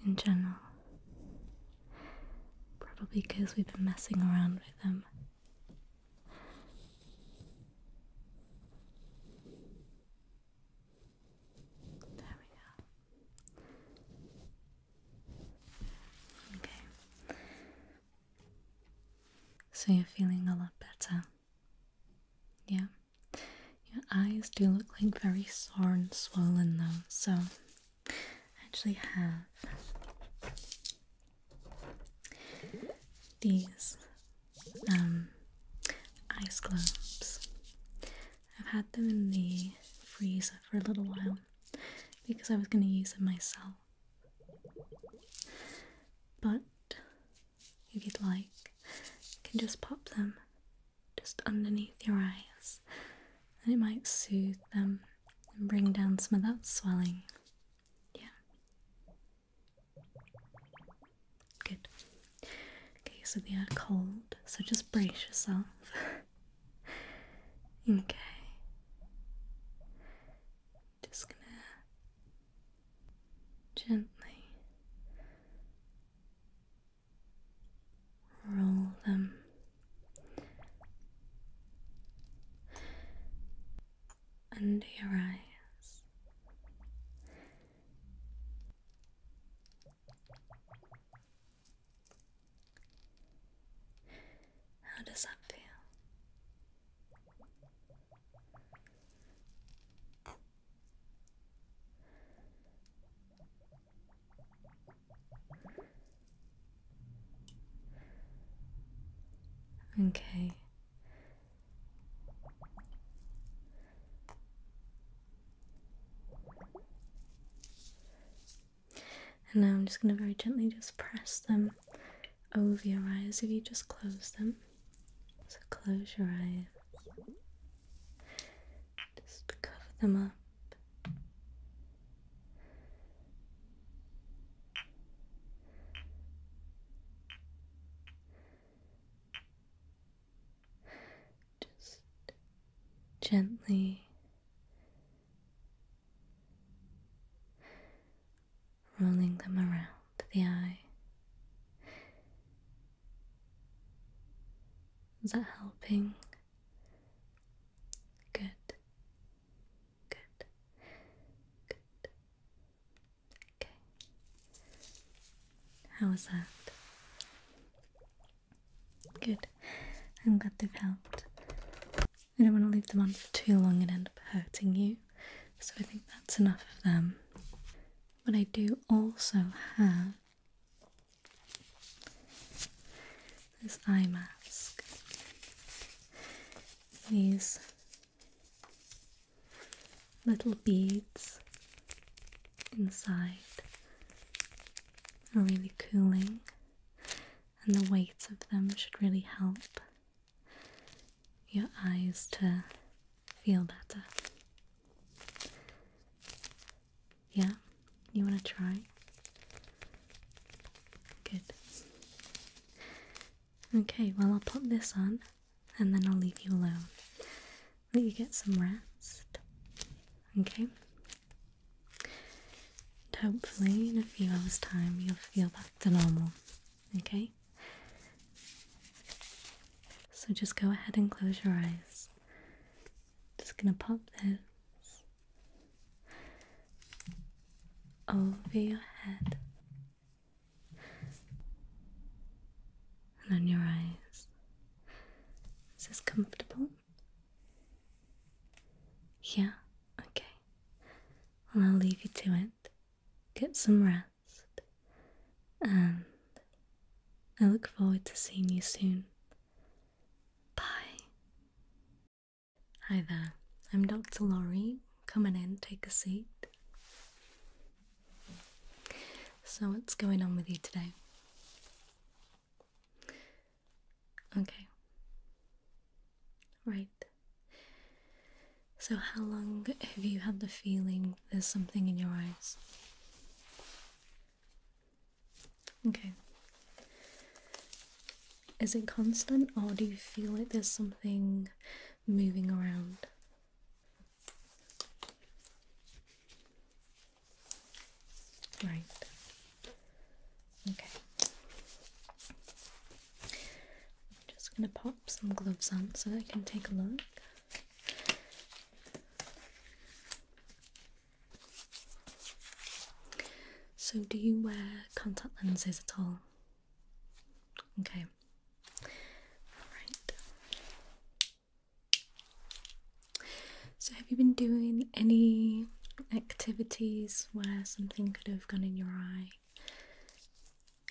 in general. Probably because we've been messing around with them. There we go. Okay. So you're feeling a lot better. Yeah. Your eyes do look like very sore and swollen though, so I actually have these ice globes. I've had them in the freezer for a little while because I was going to use them myself. But if you'd like, you can just pop them just underneath your eyes and it might soothe them and bring down some of that swelling. Yeah. Good. Okay, so they are cold, so just brace yourself. Okay. Just gonna gently roll them under your eyes. How does that feel? Okay. And now I'm just going to very gently just press them over your eyes if you just close them. So close your eyes. Just cover them up. Just gently rolling them around the eye. Is that helping? Good. Good. Good. Okay. How was that? Good. I'm glad they've helped. I don't want to leave them on for too long and end up hurting you, so I think that's enough of them. But I do also have this eye mask. These little beads inside are really cooling, and the weight of them should really help your eyes to feel better. Yeah? You want to try? Good. Okay, well I'll pop this on and then I'll leave you alone. Let you get some rest. Okay? And hopefully in a few hours' time you'll feel back to normal. Okay? So just go ahead and close your eyes. Just gonna pop this over your head and on your eyes. Is this comfortable? Yeah? Okay. Well, I'll leave you to it. Get some rest. And I look forward to seeing you soon. Bye. Hi there. I'm Dr. Laurie. Come on in, take a seat. So what's going on with you today? Okay. Right. So how long have you had the feeling there's something in your eyes? Okay. Is it constant or do you feel like there's something moving around? pop some gloves on so that I can take a look. So do you wear contact lenses at all? Okay. Alright. So have you been doing any activities where something could have gone in your eye?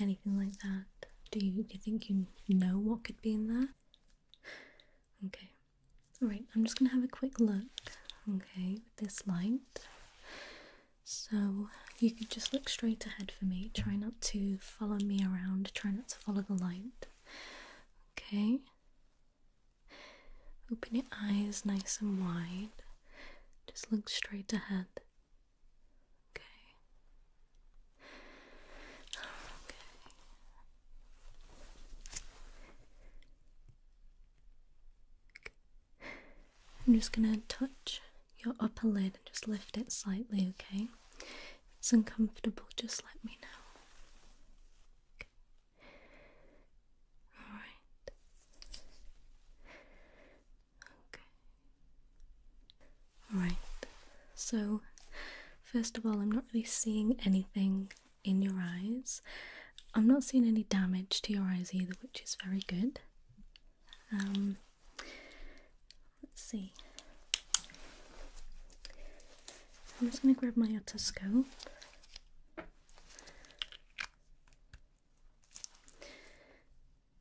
Anything like that? Do you think you know what could be in there? Okay. Alright, I'm just going to have a quick look, okay, with this light. So you could just look straight ahead for me. Try not to follow me around. Try not to follow the light. Okay. Open your eyes nice and wide. Just look straight ahead. Okay. I'm just going to touch your upper lid and just lift it slightly, okay? If it's uncomfortable, just let me know. Okay. Alright. Okay. Alright. So, first of all, I'm not really seeing anything in your eyes. I'm not seeing any damage to your eyes either, which is very good. Let's see. I'm just going to grab my otoscope.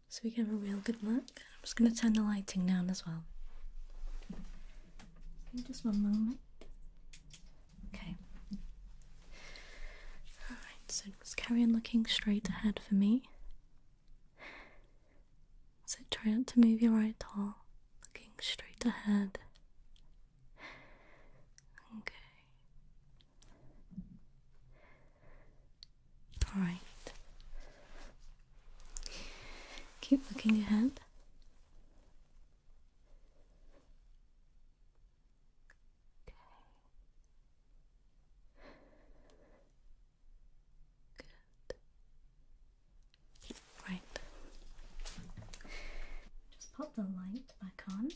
So we can have a real good look. I'm just going to turn the lighting down as well. Just one moment. Okay. Alright, so just carry on looking straight ahead for me. So try not to move your eye at all. Looking straight ahead. Okay. Alright. Keep looking ahead. Okay. Good. Right. Just pop the light back on.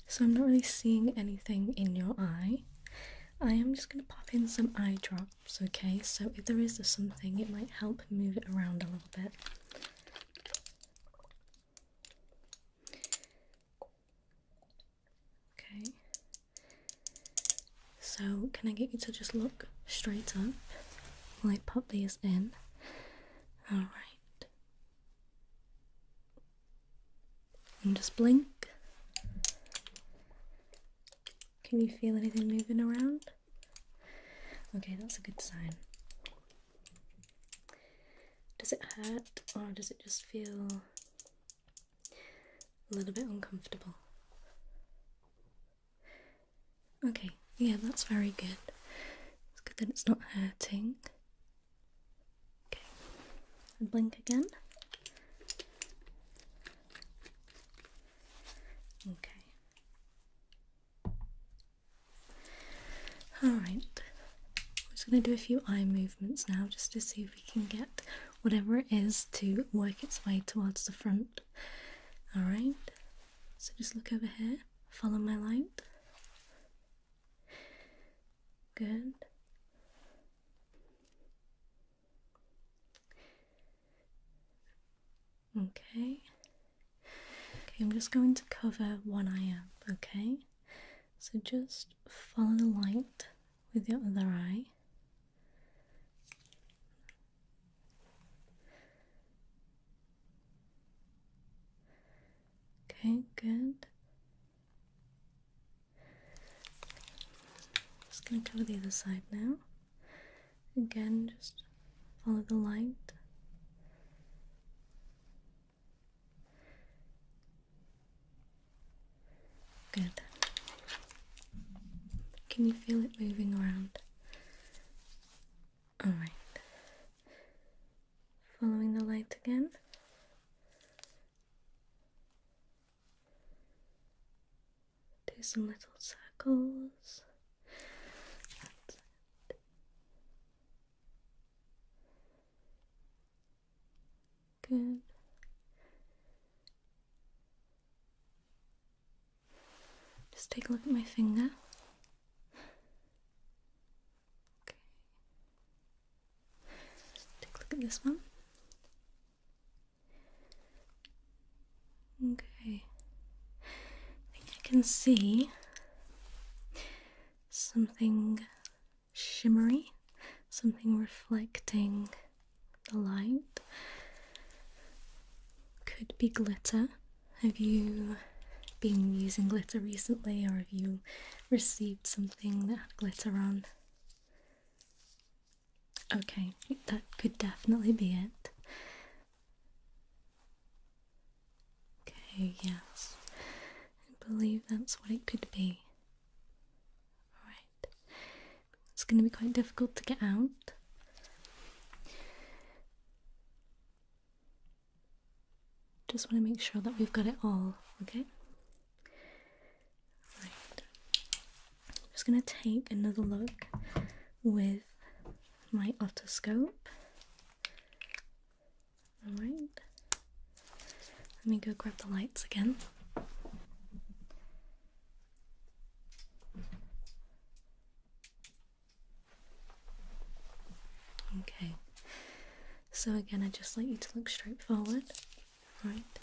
So I'm not really seeing anything in your eye. I am just going to pop in some eye drops, okay? So if there is something, it might help move it around a little bit. Okay. So can I get you to just look straight up while I pop these in? Alright. And just blink. Can you feel anything moving around? Okay, that's a good sign. Does it hurt or does it just feel a little bit uncomfortable? Okay, yeah, that's very good. It's good that it's not hurting. Okay, and blink again. Okay. Alright, I'm just going to do a few eye movements now just to see if we can get whatever it is to work its way towards the front. Alright, so just look over here, follow my light. Good. Okay. Okay, I'm just going to cover one eye up, okay? So just follow the light with your other eye. Okay, good. Just going to cover the other side now. Again, just follow the light. Good. Can you feel it moving around? Alright. Following the light again. Do some little circles. Good. Just take a look at my finger. Okay. Take a look at this one. Okay. I think I can see something shimmery, something reflecting the light. Could be glitter. Have you been using glitter recently, or have you received something that had glitter on? Okay, that could definitely be it. Okay, yes. I believe that's what it could be. Alright. It's going to be quite difficult to get out. Just want to make sure that we've got it all, okay? Right. I'm just going to take another look with my otoscope. Alright. Let me go grab the lights again. Okay. So again, I'd just like you to look straight forward. Right.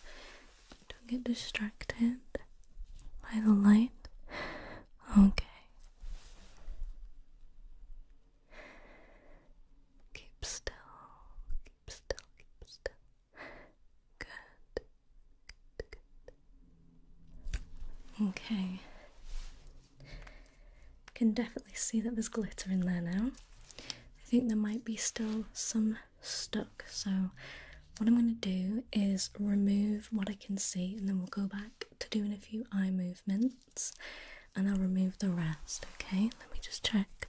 Don't get distracted by the light. Okay. Keep still. Keep still. Keep still. Good. Good. Good. Okay. Can definitely see that there's glitter in there now. I think there might be still some stuck, so what I'm going to do is remove what I can see, and then we'll go back to doing a few eye movements, and I'll remove the rest, okay? Let me just check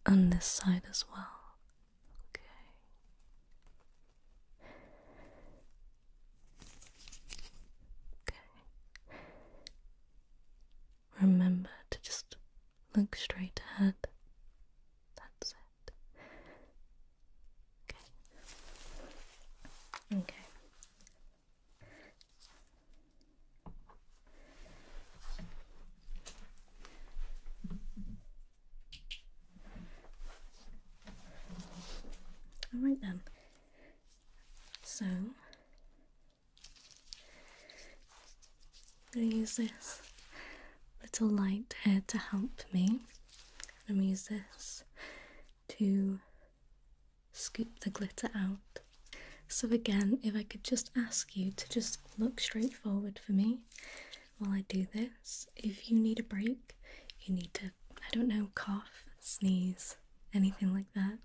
on this side as well. Okay. Okay. Remember to just look straight ahead. That's it. Okay. Okay. Alright then. So, I'm going to use this little light here to help me. I'm going to use this to scoop the glitter out. So again, if I could just ask you to just look straight forward for me while I do this. If you need a break, you need to, I don't know, cough, sneeze, anything like that,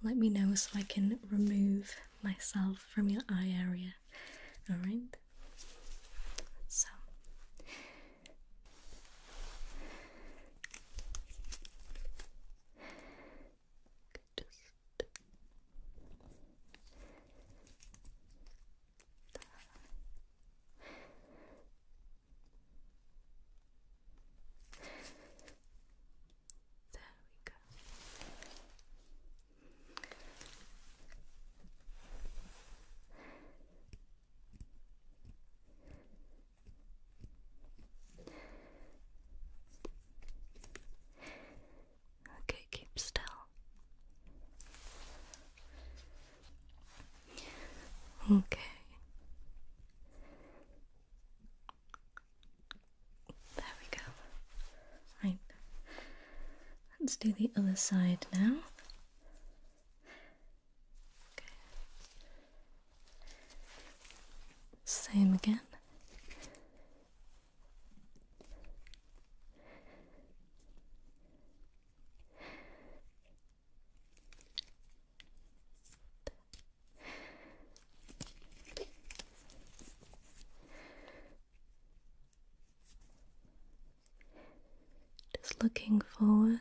let me know so I can remove myself from your eye area. Alright? So just there we go. Okay, keep still. Okay. There we go. Right. Let's do the other side now. Okay. Same again. Just looking forward.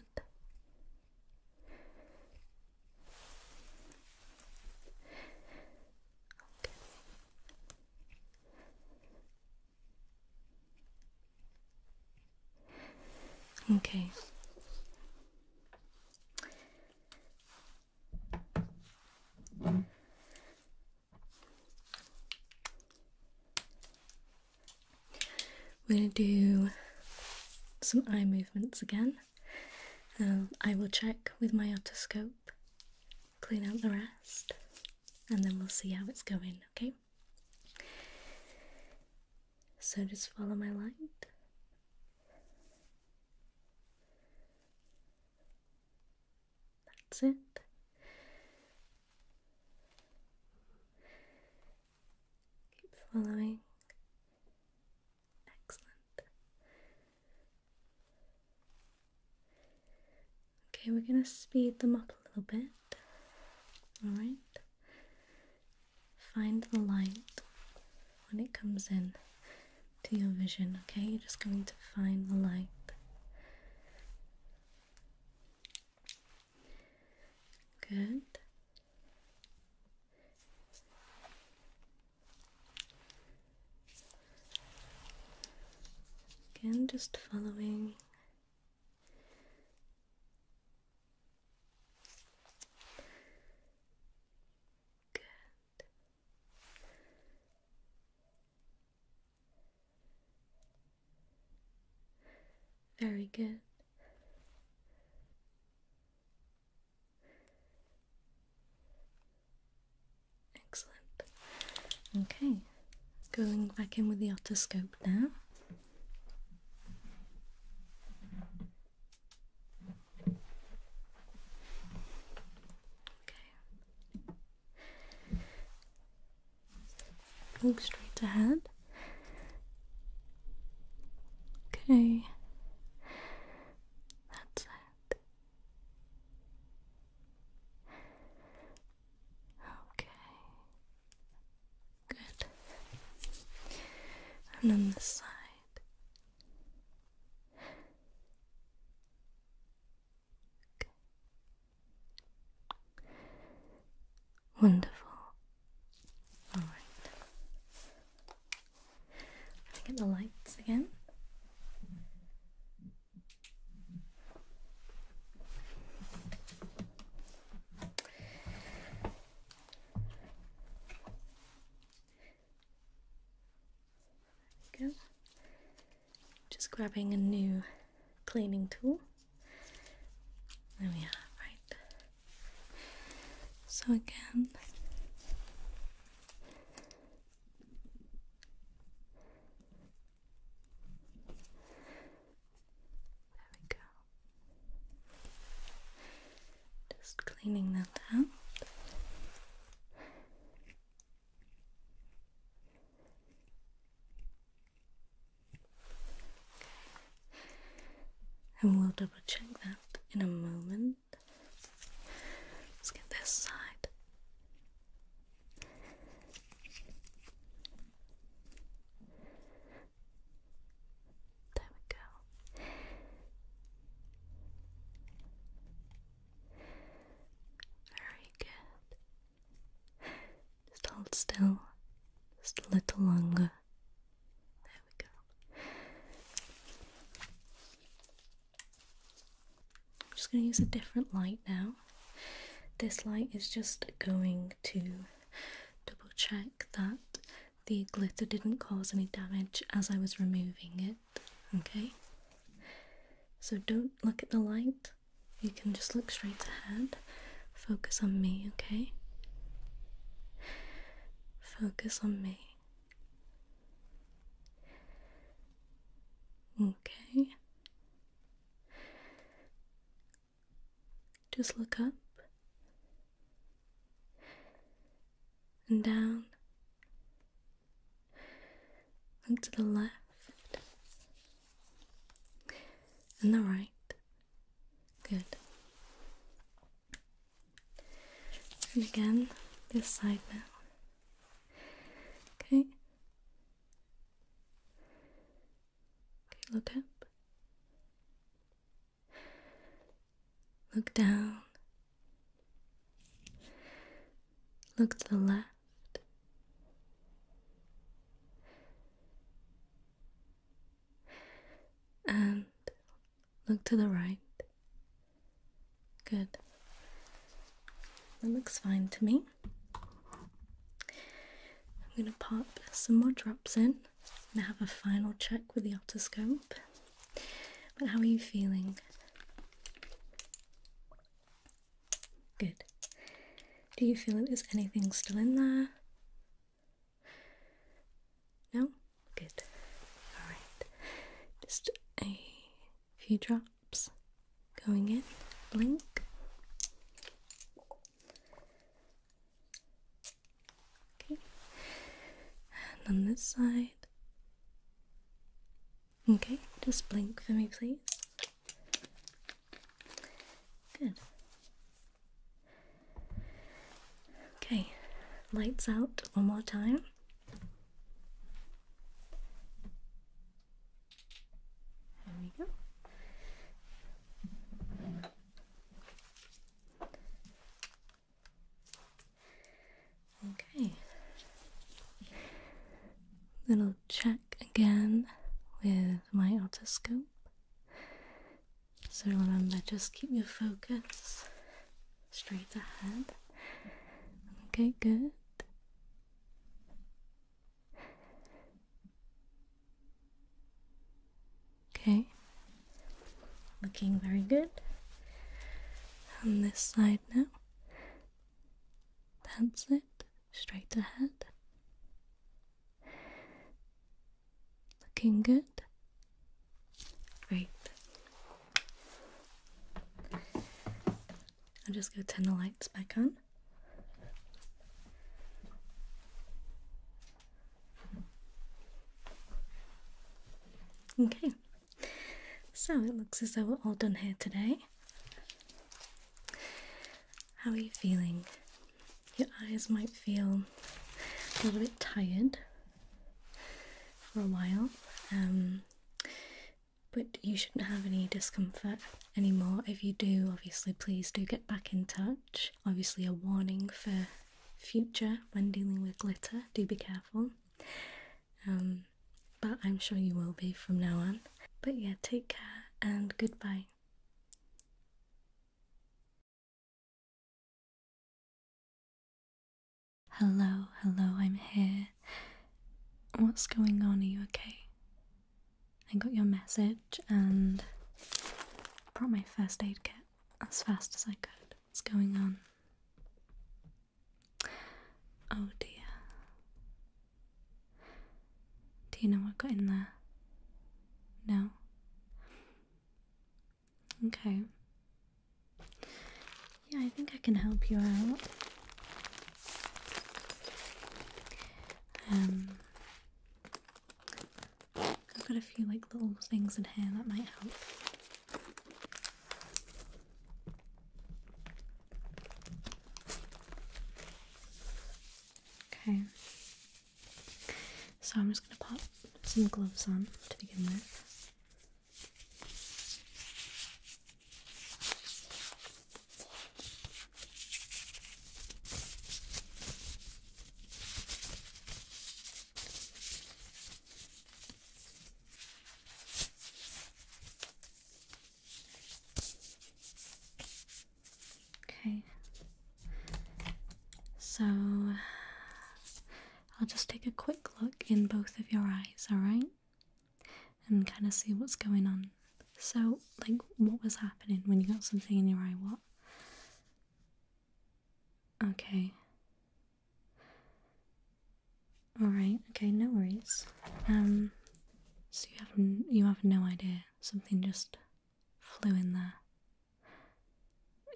Okay. We're going to do some eye movements again. I will check with my otoscope, clean out the rest, and then we'll see how it's going, okay? So just follow my light. That's it. Keep following. Excellent. Okay, we're going to speed them up a little bit. Alright. Find the light when it comes in to your vision, okay? You're just going to find the light. Good. Again, just following. Good. Very good. Excellent. Okay, going back in with the otoscope now. Look straight ahead. Okay. That's it. Okay. Good. And on this side. Okay. Wonderful. Alright. Get the lights again. There we go. Just grabbing a new cleaning tool. There we are, right. So again, cleaning that out. And we'll double check that in a moment. Let's get this side. There we go. Very good. Just hold still, just a little longer. There we go. I'm just going to use a different light now. This light is just going to double check that the glitter didn't cause any damage as I was removing it, okay? So don't look at the light, you can just look straight ahead. Focus on me, okay? Focus on me. Okay. Just look up and down. Look to the left and the right. Good. And again, this side now. Okay. Okay, look up. Look down. Look to the left. And look to the right. Good. That looks fine to me. I'm going to pop some more drops in I'm gonna have a final check with the otoscope. But how are you feeling? Good. Do you feel that there's anything still in there? No? Good. Alright. Just a few drops going in. Blink. Okay. And on this side. Okay, just blink for me, please. Good. Okay, lights out one more time. There we go. Okay. Little check again with my otoscope. So remember, just keep your focus straight ahead. Okay, good. Okay, looking very good. On this side now. That's it, straight ahead. Looking good. Great. I'll just go turn the lights back on. Okay, so it looks as though we're all done here today. How are you feeling? Your eyes might feel a little bit tired for a while, but you shouldn't have any discomfort anymore. If you do, obviously please do get back in touch. Obviously a warning for future when dealing with glitter, do be careful. But I'm sure you will be from now on. But yeah, take care and goodbye. Hello, I'm here. What's going on? Are you okay? I got your message and brought my first aid kit as fast as I could. What's going on? Oh dear. Do you know what got in there? No? Okay. Yeah, I think I can help you out. I've got a few like little things in here that might help. Okay. So I'm just going to pop some gloves on to begin with. Okay. So I'll just take a quick look in both of your eyes, alright? And kind of see what's going on. So, like, what was happening when you got something in your eye? What? Okay. Alright, okay, no worries. So you have no idea. Something just flew in there.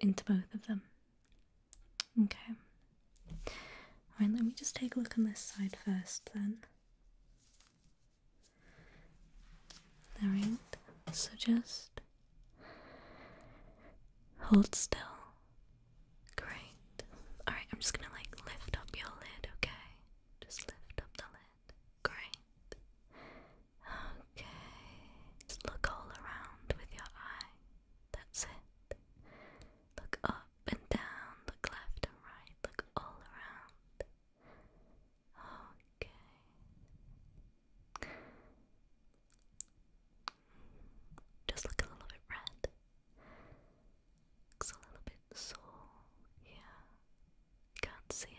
Into both of them. Okay. Alright, let me just take a look on this side first then. Alright, so just hold still. Great. Alright, I'm just gonna like lift up your lid, okay? Just lift up the lid. Great. Okay. Just look all around with your eye. That's it. Look up and down, look left and right, look all around. Okay. Just look a little bit red. Looks a little bit sore. Yeah. Can't see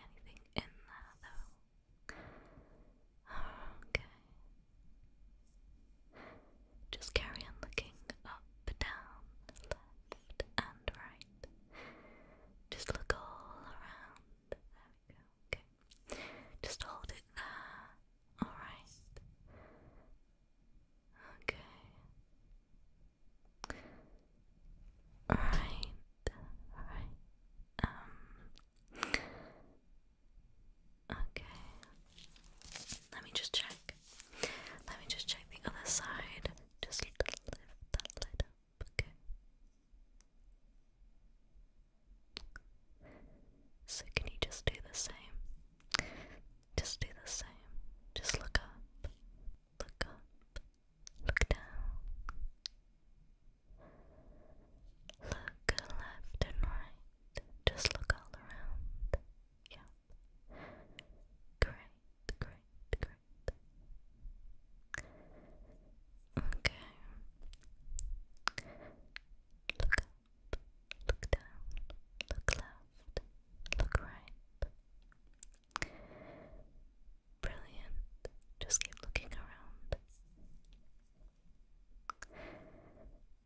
Just keep looking around.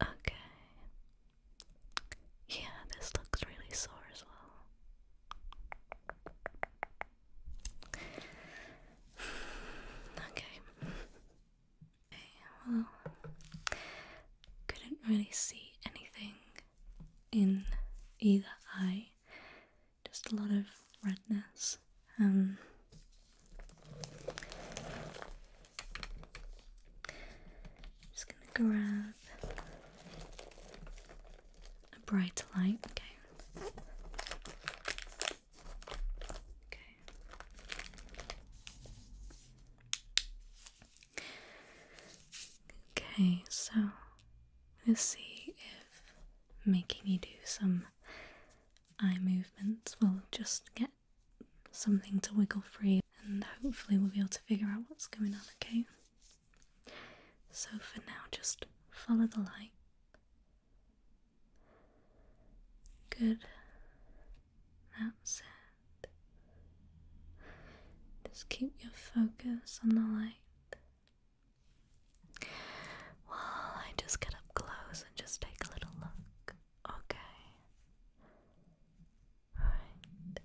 Okay. Yeah, this looks really sore as well. Okay. Well, couldn't really see anything in either eye. Just a lot of redness. Just gonna grab a bright light, okay. Okay, so let's see if making you do some eye movements will just get something to wiggle free, and hopefully we'll be able to figure out what's going on, okay? So for now, just follow the light. Good. That's it. Just keep your focus on the light. While I just get up close and just take a little look. Okay. Right.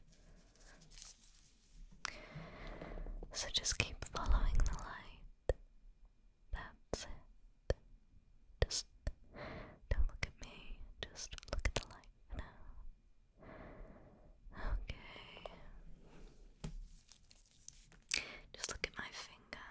So just keep following the light. That's it. Just don't look at me. Just look at the light for now. Okay. Just look at my finger.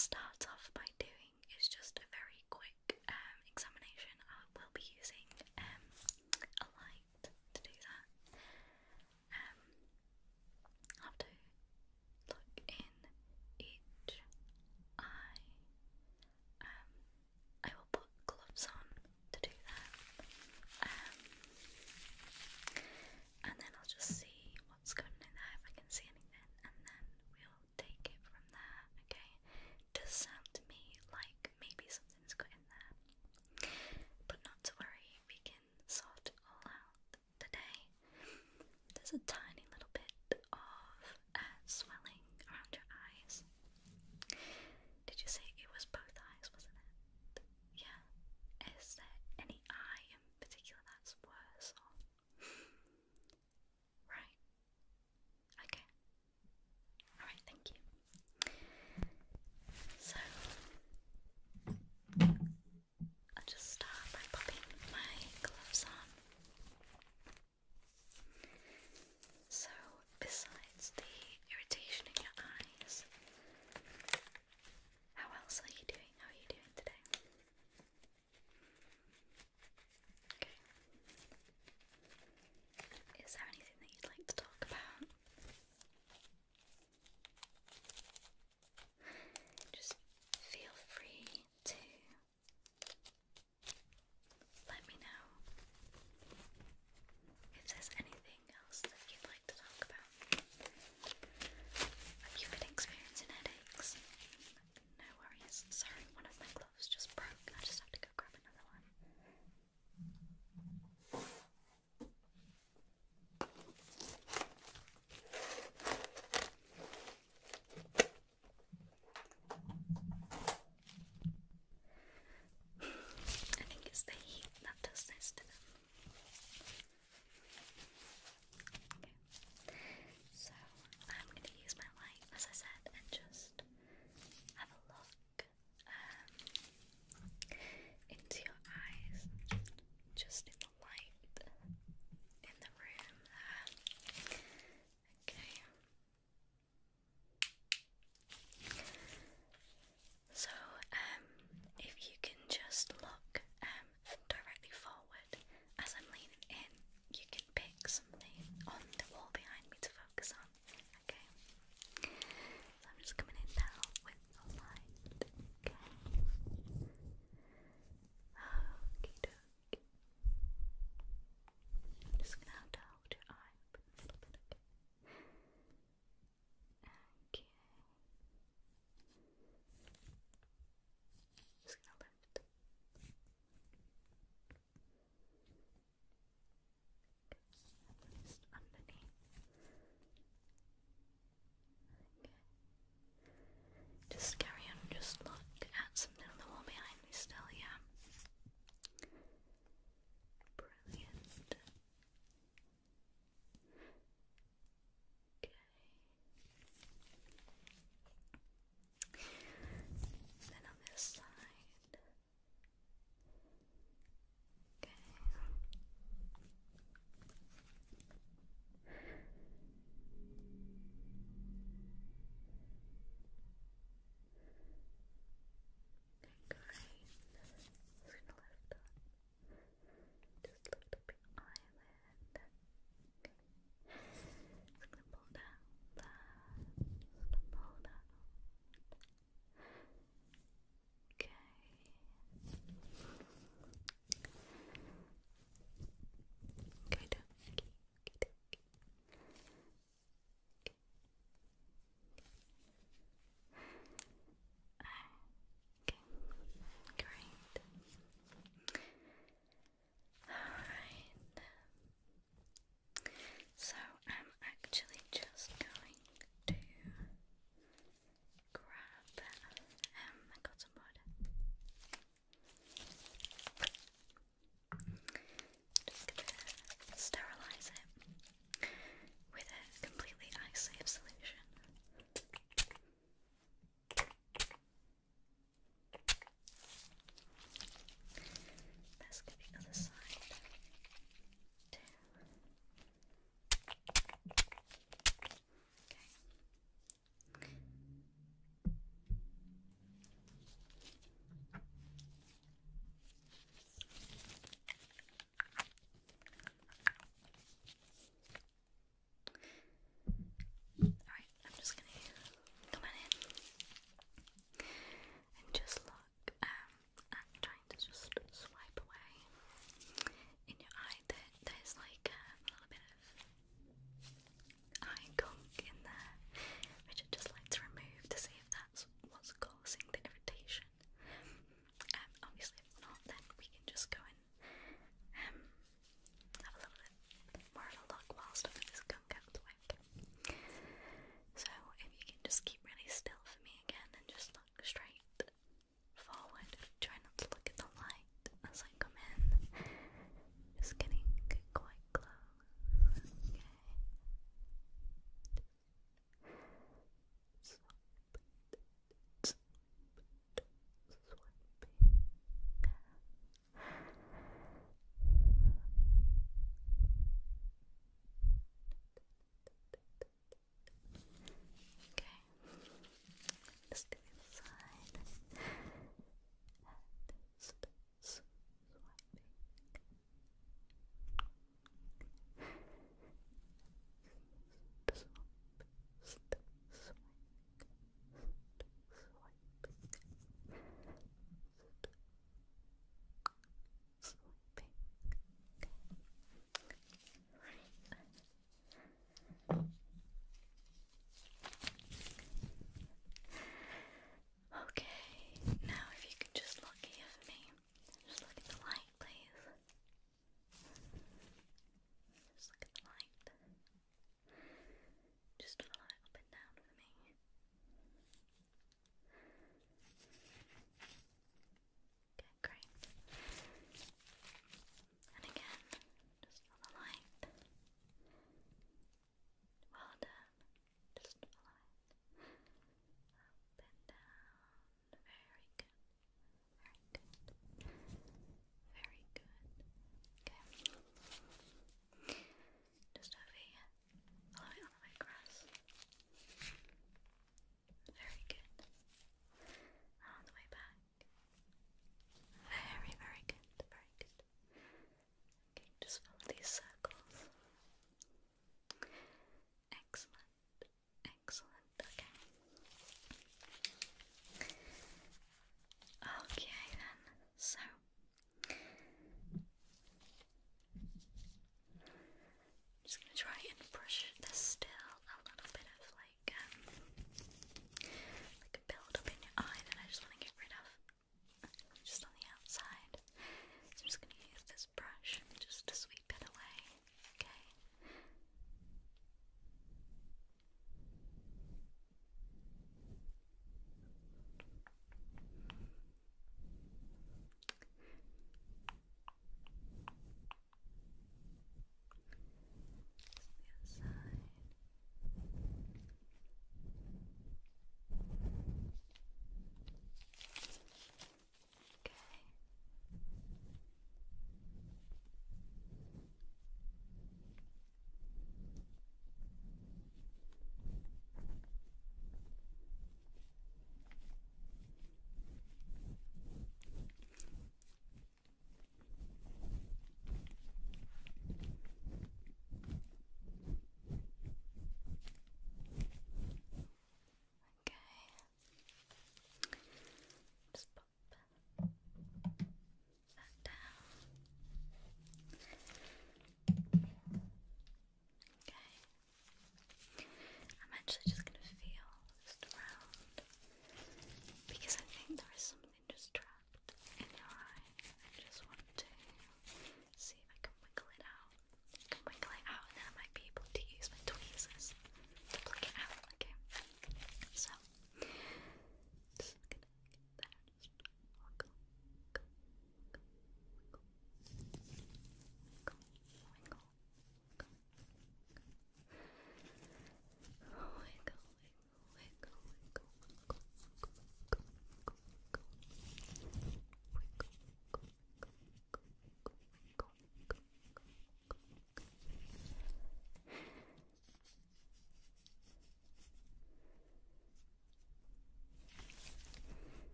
start off by doing is just a very quick examination. I will be using a light to do that. I have to look in each eye. I will put gloves on to do that. And then I'll just see what's going in there, if I can see anything, and then we'll take it from there, okay? It does sound to me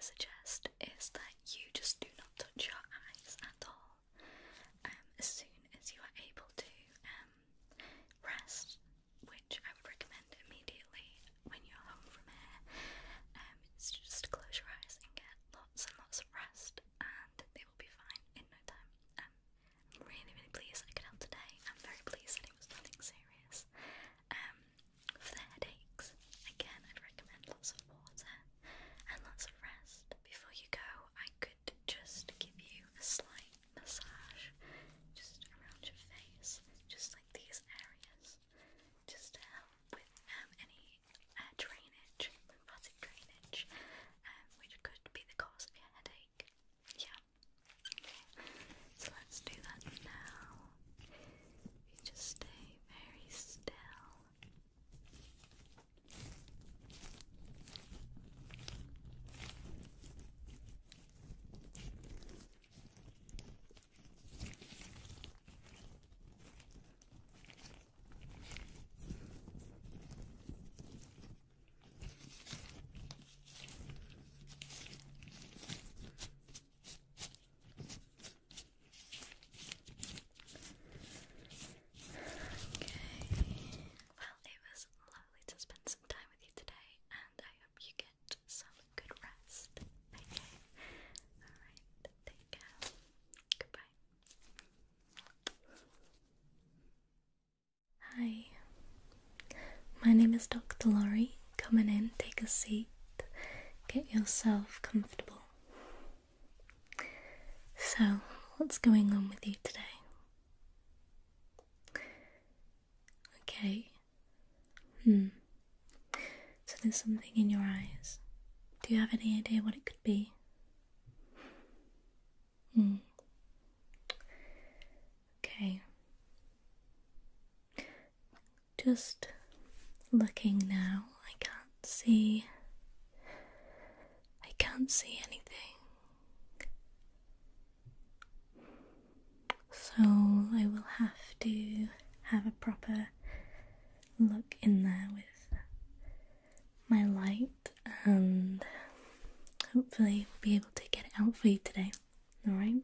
suggest is that you just do not touch your eyes at all. As soon as you are able to rest, which I would recommend immediately when you're home from here, it's just to close your eyes and get lots and lots of rest, and they will be fine in no time. I'm really, really pleased I could help today. I'm very pleased that it was nothing serious. For the headaches, again, I'd recommend lots of water and lots of rest. Before you go, I could just give you a slight massage just around your face, just like these areas, just to help with any drainage, lymphatic drainage, which could be the cause of your headache. Yeah. Okay. So let's do that now. You just stay very still. Well, it was lovely to spend some time with you today, and I hope you get some good rest. Okay? Alright, take care. Goodbye. Hi, my name is Dr. Laurie. Come on in, take a seat, get yourself comfortable. So, what's going on with you today? Okay. So there's something in your eyes. Do you have any idea what it could be? Okay. Just looking now, I can't see anything. So I will have to have a proper look in there with my light, and hopefully we'll be able to get it out for you today. Alright?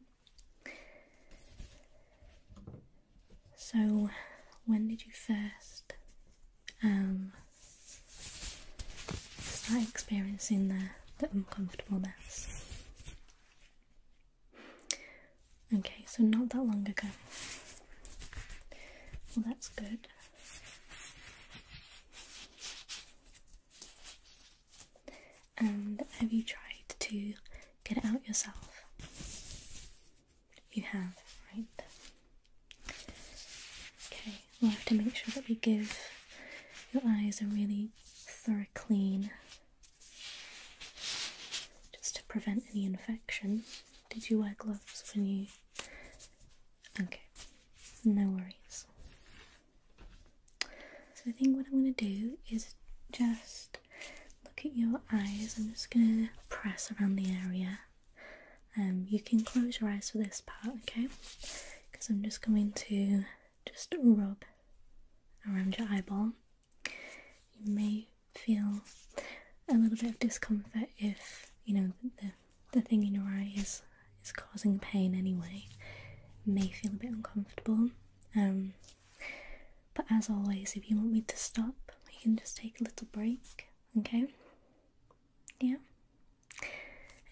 So, when did you first start experiencing the uncomfortableness? Okay, so not that long ago. Well, that's good. And have you tried to get it out yourself? You have, right? Okay, we'll have to make sure that we give your eyes a really thorough clean, just to prevent any infection. Did you wear gloves when you... Okay, no worries. So I think what I'm going to do is just look at your eyes. I'm just going to press around the area. You can close your eyes for this part, okay? Because I'm just going to just rub around your eyeball. You may feel a little bit of discomfort if, you know, the thing in your eye is causing pain anyway. You may feel a bit uncomfortable. But as always, if you want me to stop, we can just take a little break, okay? Yeah? I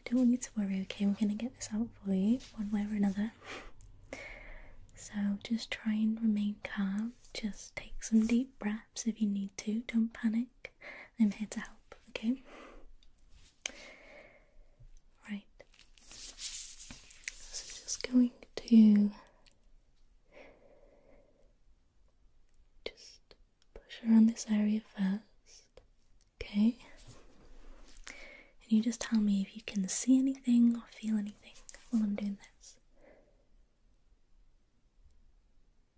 don't want you to worry, okay? We're going to get this out for you, one way or another. So just try and remain calm. Just take some deep breaths if you need to. Don't panic. I'm here to help, okay? Right. So just going to just push around this area first, okay? And you just tell me if you can see anything or feel anything while I'm doing this.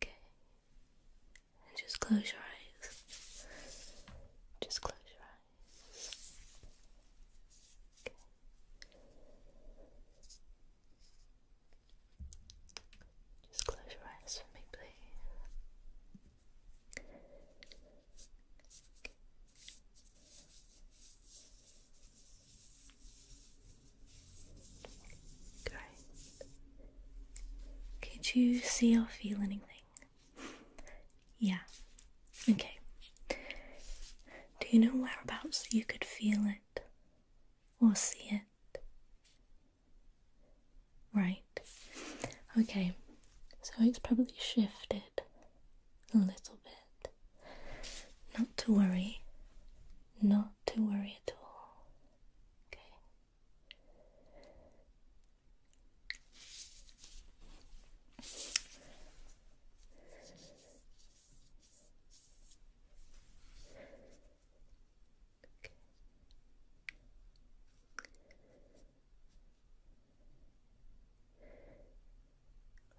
Okay. And just close your eyes. Just close your eyes. Okay. Just close your eyes for me, please. Could you see or feel anything? Yeah. Okay. Do you know whereabouts you could feel it or see it? Right. Okay. So it's probably shifted a little bit. Not to worry. Not to worry at all. Okay.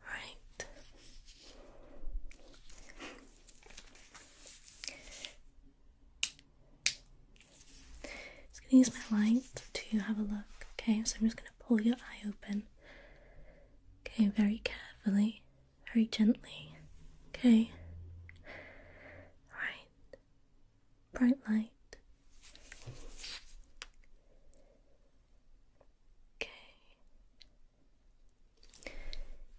Right. Just gonna use my light to have a look. Okay, so I'm just gonna pull your eye open. Okay, very carefully, very gently. Okay. Right. Bright light. Okay.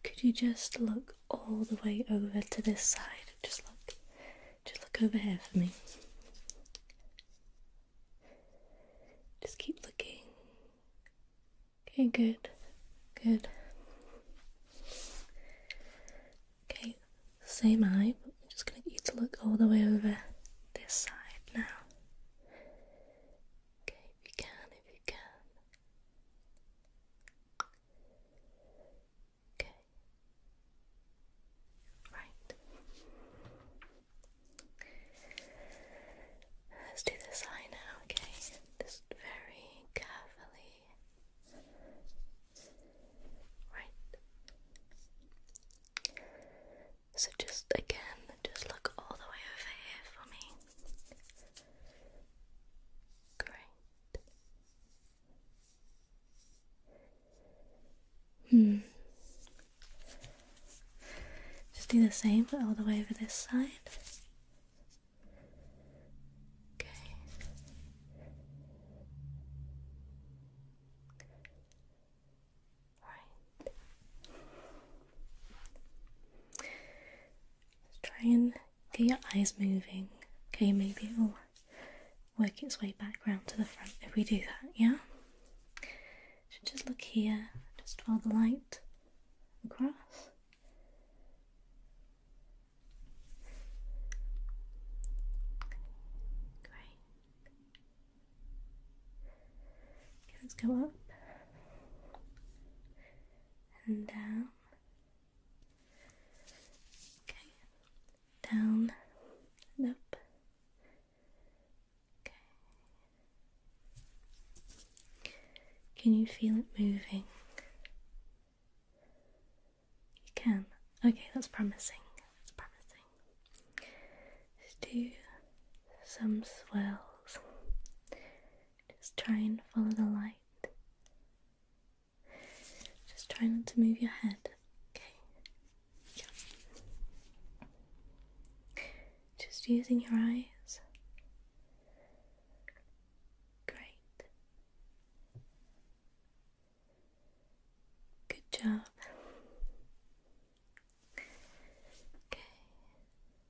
Could you just look all the way over to this side? Just look over here for me. Just keep looking. Okay, good. Good. Okay, same eye, but I'm just gonna get you to look all the way over this side now. Okay, if you can. Okay. Right. Let's do this eye now, okay? Just very carefully. Right. So just look all the way over here for me. Great. Just do the same, but all the way over this side. Okay. Right. Let's try and get your eyes moving. Okay, maybe it will work its way back round to the front if we do that, yeah? Should just look here, just follow the light across. Great. Okay, let's go up and down. Okay, down and up. Okay. Can you feel it moving? You can. Okay, that's promising. That's promising. Just do some swirls. Just try and follow the light. Just try not to move your head. Okay. Yeah. Just using your eyes. Great. Good job. Okay.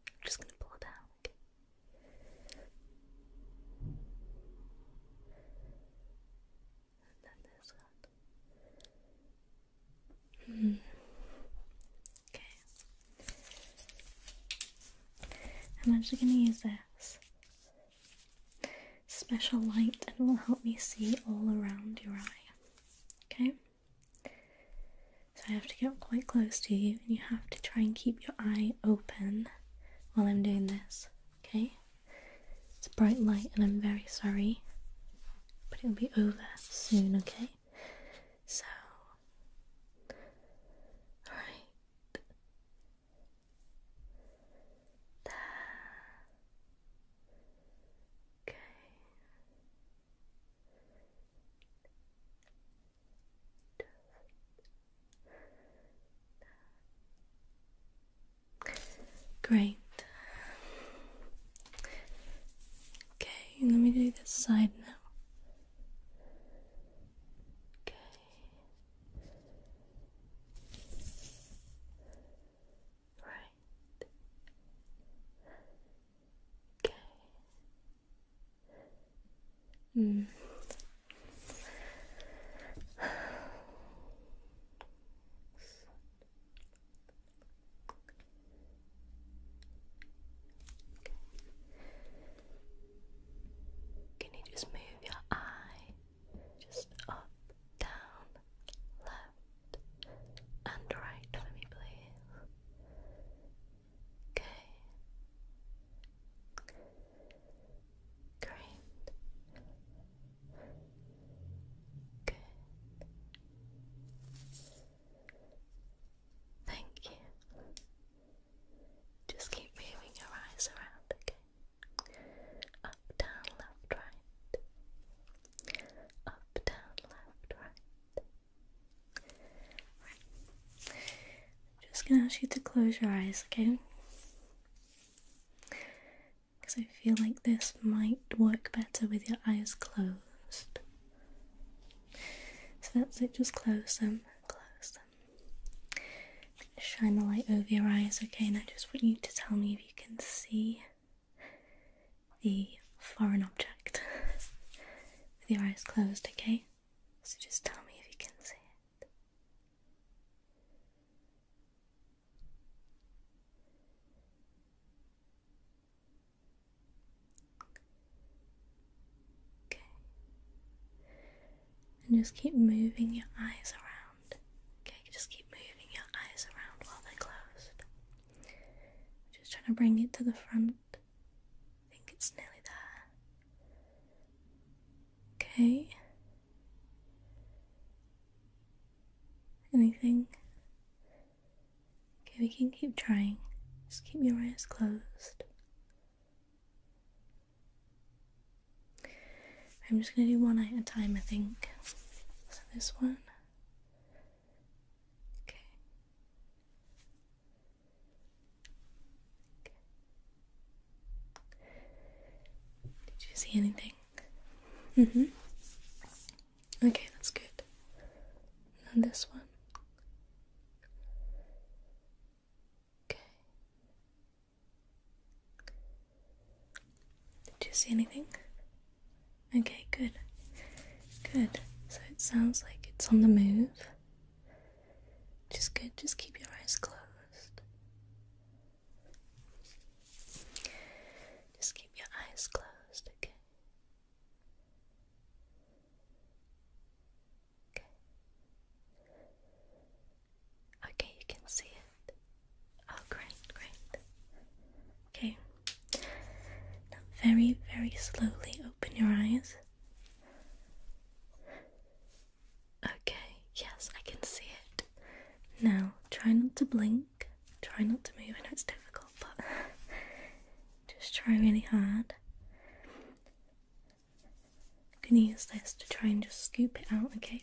I'm just gonna pull it down. Okay. And then this one. Okay. I'm actually going to use this special light and it will help me see all around your eye. Okay? So I have to get quite close to you and you have to try and keep your eye open while I'm doing this. Okay? It's a bright light and I'm very sorry, but it'll be over soon, okay? So, alright. There. Okay. Great. Okay, let me do this side now. Okay. Mm. Can you just move your eye just up, down, left, and right for me, please? Okay. Great. Good. Thank you. Just keep moving your eyes around, okay? Up, down, left, right. Up, down, left, right. Just gonna ask you to close your eyes, okay? Because I feel like this might work better with your eyes closed. So that's it, just close them, close them. Shine the light over your eyes, okay? And I just want you to tell me if you can see the foreign object with your eyes closed, okay? So just tell me if you can see it. Okay. And just keep moving your eyes around. Okay, just keep moving your eyes around while they're closed. Just trying to bring it to the front. I think it's nearly there. Okay. Anything? Okay, we can keep trying. Just keep your eyes closed. I'm just going to do one eye at a time, I think. So this one. Okay. Did you see anything? Okay, that's good. And this one. Okay. Did you see anything? Okay, good. Good. So it sounds like it's on the move. Just good. Just keep your eyes closed. Just keep your eyes closed, okay? Okay. Okay, you can see it. Oh, great, great. Okay. Now very, very slowly open your eyes. Okay, yes, I can see it. Now, try not to blink. Try not to move. I know it's difficult, but just try really hard. I'm gonna use this to try and just scoop it out, okay?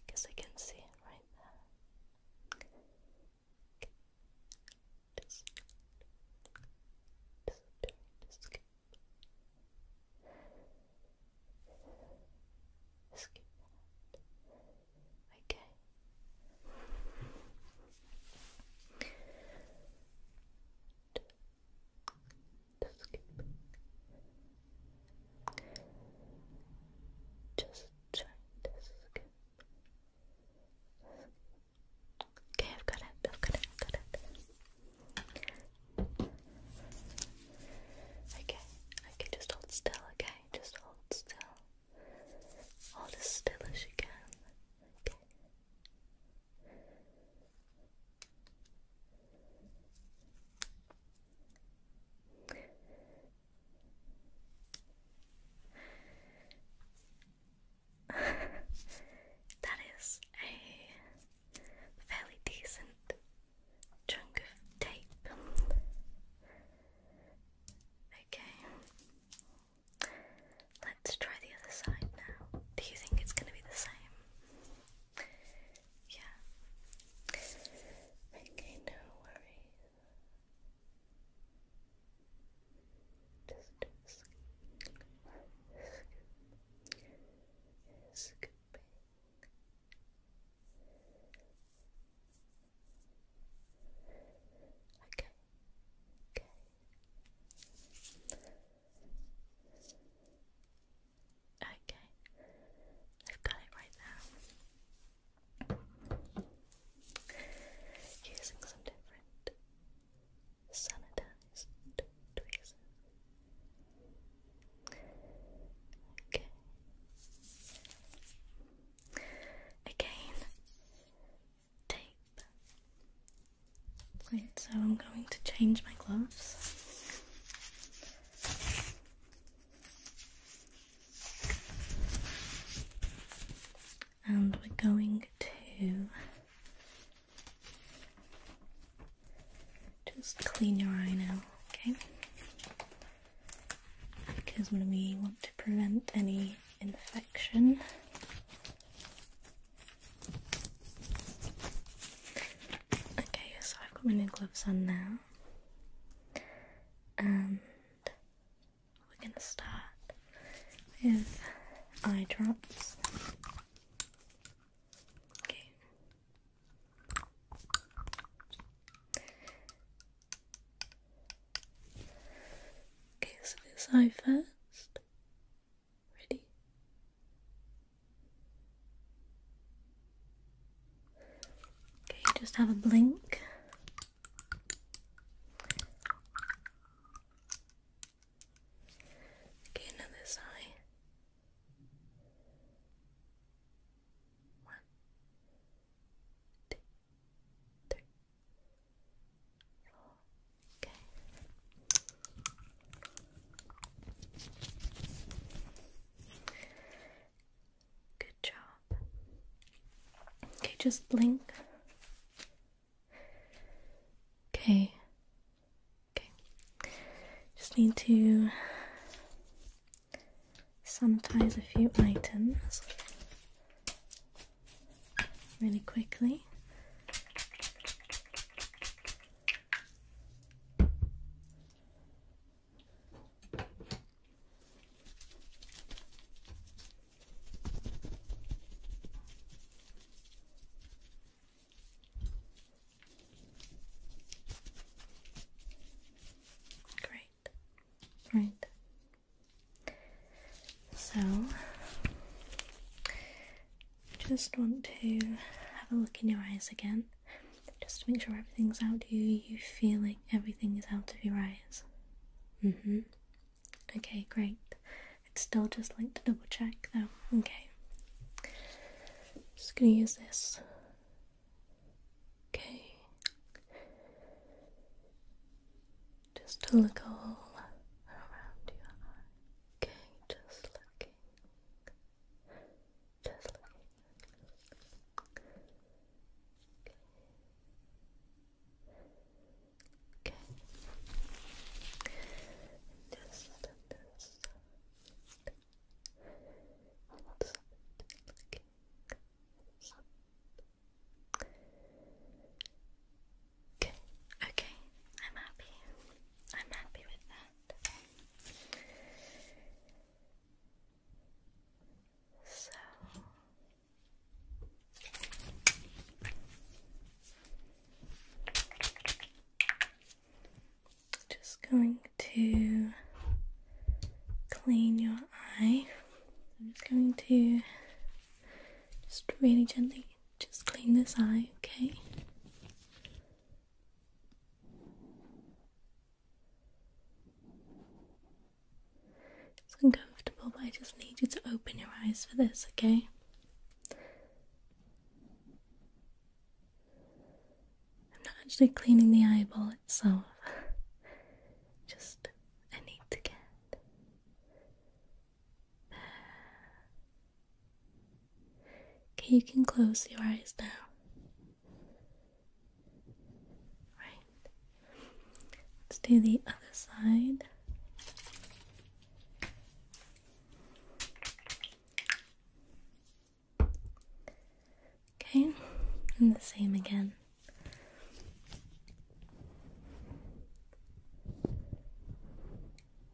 Because I can see it right there. Okay. Just scoop. Scoop. Okay. Right, so I'm going to change my gloves. And we're going to just clean your eye now, okay? Because we want to prevent any infection. Okay, so I've got my new gloves on now. And we're going to start with eye drops. Okay. Okay, so this eye first. Ready? Okay, just have a blink. Okay, now this eye. 1, 2, 3, 4. Okay. Good job. Okay, just blink. Okay. Okay. Just need to sanitize a few items really quickly. Great. Right. So, just want to have a look in your eyes again, just to make sure everything's out. Do you feel like everything is out of your eyes? Okay, great. I'd still just like to double check though. Okay. Just gonna use this. Okay. Just to look all around your eye. Okay, just looking. Just looking. Okay. Just this. Okay, okay, I'm happy. I'm happy with that. So, just going to clean your eye. I'm just going to just really gently just clean this eye, okay? It's uncomfortable, but I just need you to open your eyes for this, okay? I'm not actually cleaning the eyeball itself. Just, I need to get there. Okay, you can close your eyes now. Right. Let's do the other side. Okay, and the same again.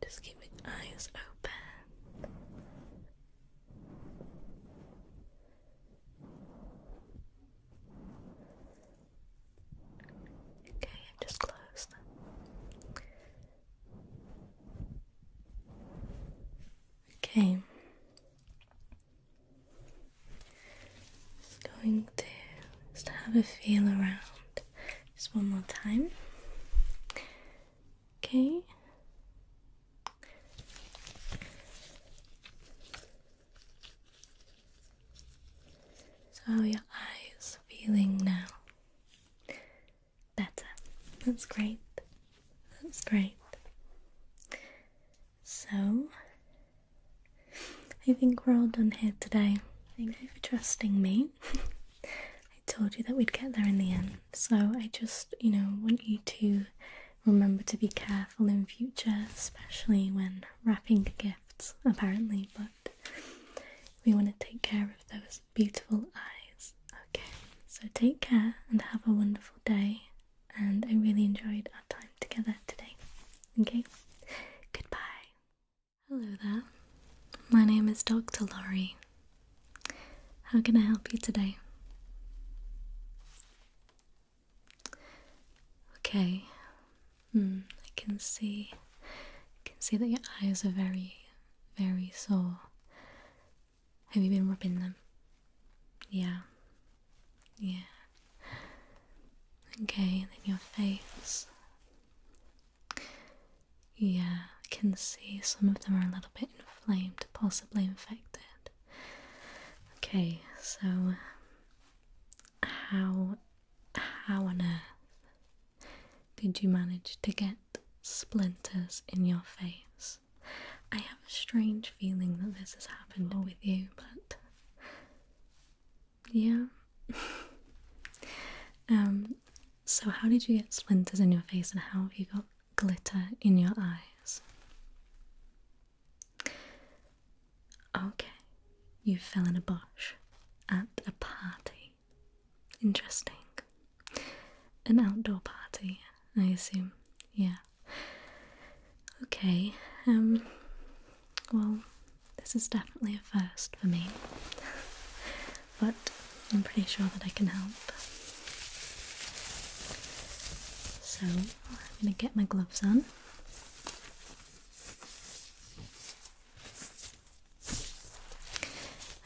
Just keep your eyes open. Okay, and just close them. Okay. Just going to just have a feel around. Just one more time. Okay. So how are your eyes feeling now? Better. That's great. That's great. So, I think we're all done here today. Thank you for trusting me. I told you that we'd get there in the end. So, I just, want you to remember to be careful in future, especially when wrapping gifts, apparently. But we want to take care of those beautiful eyes. Okay, so take care and have a wonderful day. And I really enjoyed our time together today. Okay, goodbye. Hello there. My name is Dr. Laurie. How can I help you today? Okay. I can see that your eyes are very, very sore. Have you been rubbing them? Yeah. Okay, then your face. Yeah, I can see some of them are a little bit inflamed, possibly infected. Okay, so how on earth did you manage to get splinters in your face? I have a strange feeling that this has happened with you, but yeah. So how did you get splinters in your face, and how have you got glitter in your eyes? Okay, you fell in a bush at a party. Interesting. An outdoor party, I assume. Yeah. Okay, well, this is definitely a first for me, but I'm pretty sure that I can help. So, I'm gonna get my gloves on.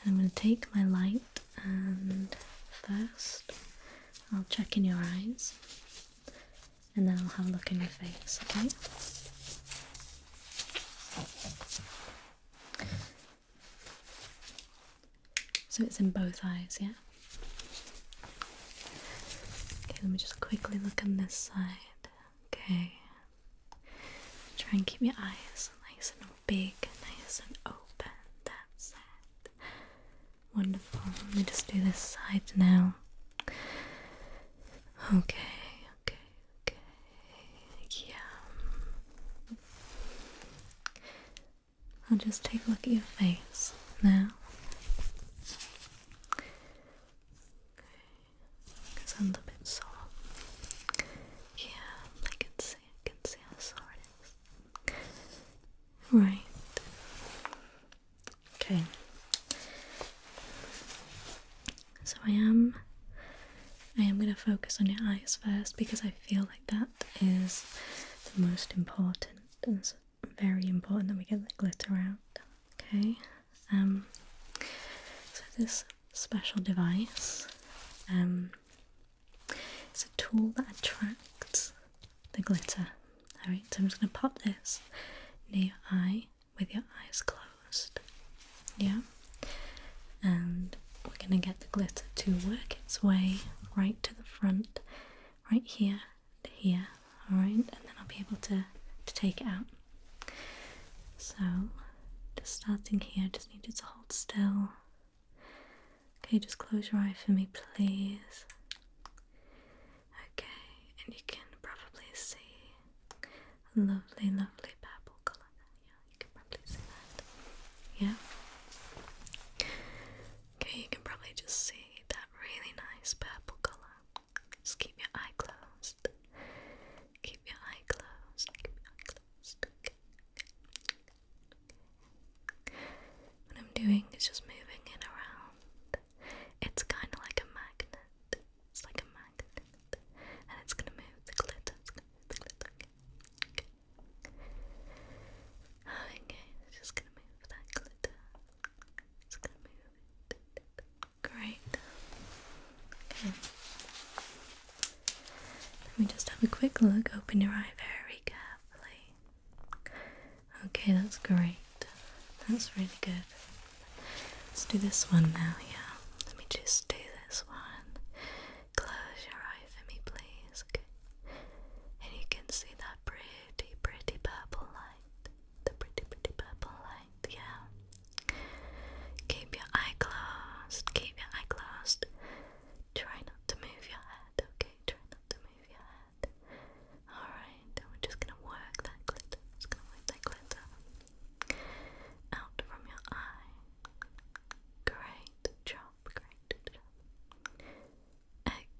And I'm gonna take my light, and first I'll check in your eyes, and then I'll have a look in your face, okay? So it's in both eyes, yeah? Okay, let me just quickly look on this side. Okay. Try and keep your eyes nice and big, nice and open. That's it. Wonderful. Let me just do this side now. Okay. Yeah. I'll just take a look at your face now. Because I'm a bit sore. Yeah, I can see how sore it is. Right. Okay. So I am going to focus on your eyes first, because I feel like that is the most important, and it's very important that we get the glitter out. Okay. So this special device, it's a tool that attracts the glitter. Alright, so I'm just going to pop this near your eye with your eyes closed. Yeah? And we're going to get the glitter to work its way right to the front, right here to here. Alright, and then I'll be able to take it out. So, just starting here, just need you to hold still. Okay, just close your eye for me, please. Okay, and you can probably see a lovely, lovely purple colour there. Yeah, you can probably see that. Yeah? Okay, you can probably just see that really nice purple colour. Just keep your eye closed. Keep your eye closed. Keep your eye closed. Okay. What I'm doing is just moving it around. It's kind of like a magnet. It's like a magnet. And it's going to move the glitter. It's going to move the glitter. Okay. Okay, it's just going to move that glitter. It's going to move it. Great. Okay. Let me just have a quick look. Open your eye very carefully. Okay, that's great. That's really good. Let's do this one now, yeah. Let me just do this one. Close your eye for me, please. Okay.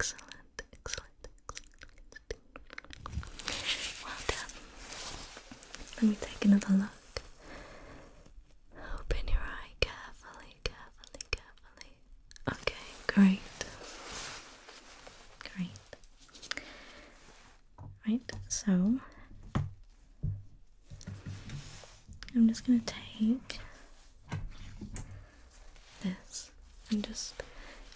Excellent, excellent, excellent. Well done. Let me take another look. Open your eye carefully, carefully, carefully. Okay, great. Great. Right, so I'm just going to take this and just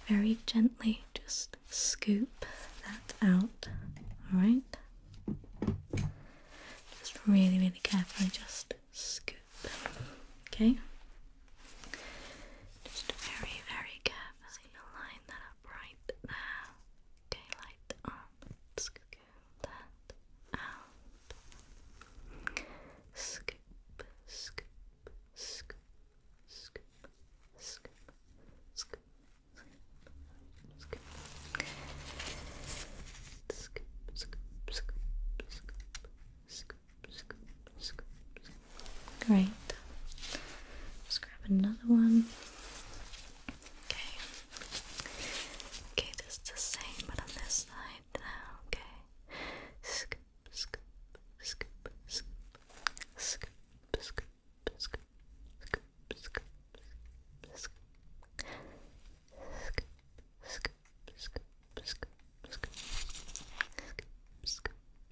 very gently just scoop that out. Alright? Just really, really carefully just scoop. Okay? Just very, very carefully line that up right there. Okay, light on. Scoop that out. Scoop, scoop, scoop, scoop, scoop, scoop, scoop, scoop. Great. Just grab another one. Okay. Okay, this is the same, but on this side now. Okay. Scoop, scoop, scoop, scoop, scoop, scoop, scoop, scoop,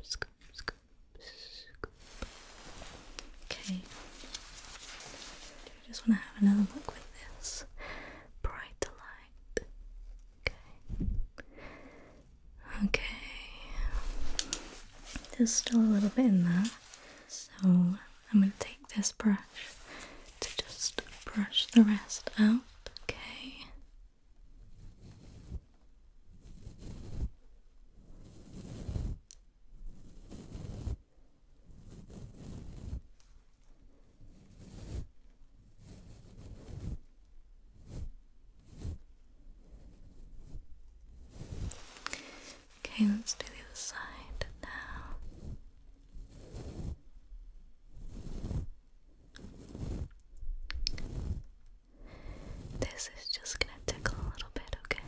scoop, scoop, scoop, okay. I just want to have another look with this brighter light. Okay. Okay. There's still a little bit in there, so I'm going to take this brush to just brush the rest out. Okay. Okay, let's do the other side now. This is just gonna tickle a little bit, okay?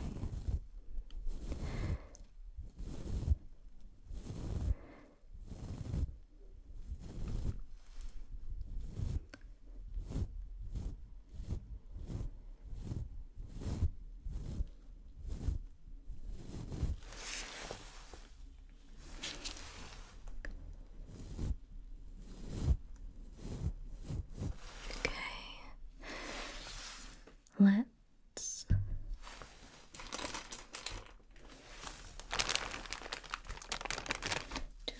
Okay. Let's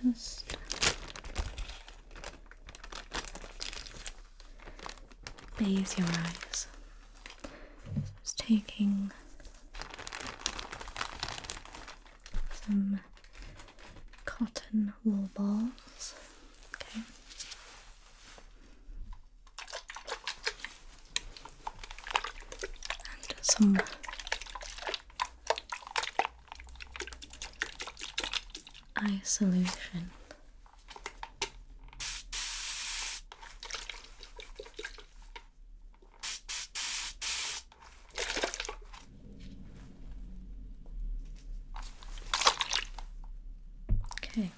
just bathe your eyes. Just taking some cotton wool balls. Okay. And some eye solution. Okay,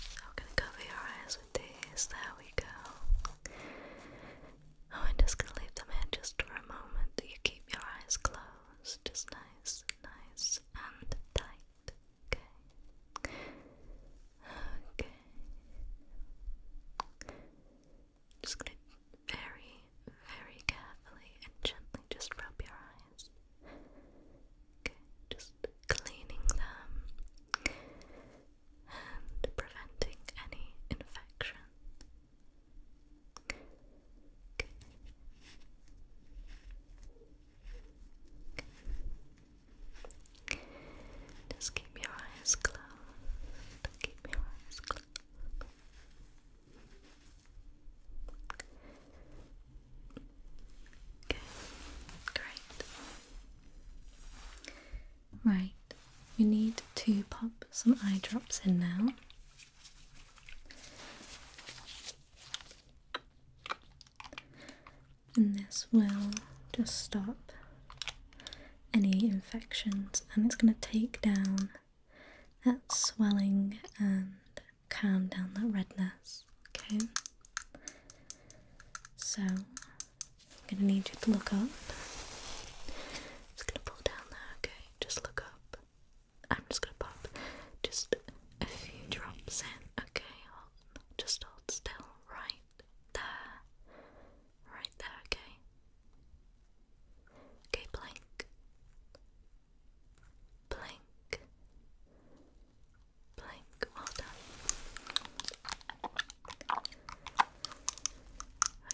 so I'm gonna cover your eyes with these. There we go. Oh, I'm just gonna leave them in just for a moment. You keep your eyes closed, just nice, nice and tight. Okay. Okay. Just gonna very, very carefully and gently just rub your eyes. Okay, just cleaning them and preventing any infection. Okay. Just keep your eyes closed. Keep your eyes closed. Okay, great. Right, we need to pop some eye drops in now. And this will just stop any infection infections, and it's going to take down that swelling and calm down that redness. Okay, so I'm going to need you to look up. Just going to pull down there. Okay, just look up. I'm just going to pop just a few drops in. Okay, just hold still right there. Right there, okay. Okay, blink. Blink. Blink. Well done.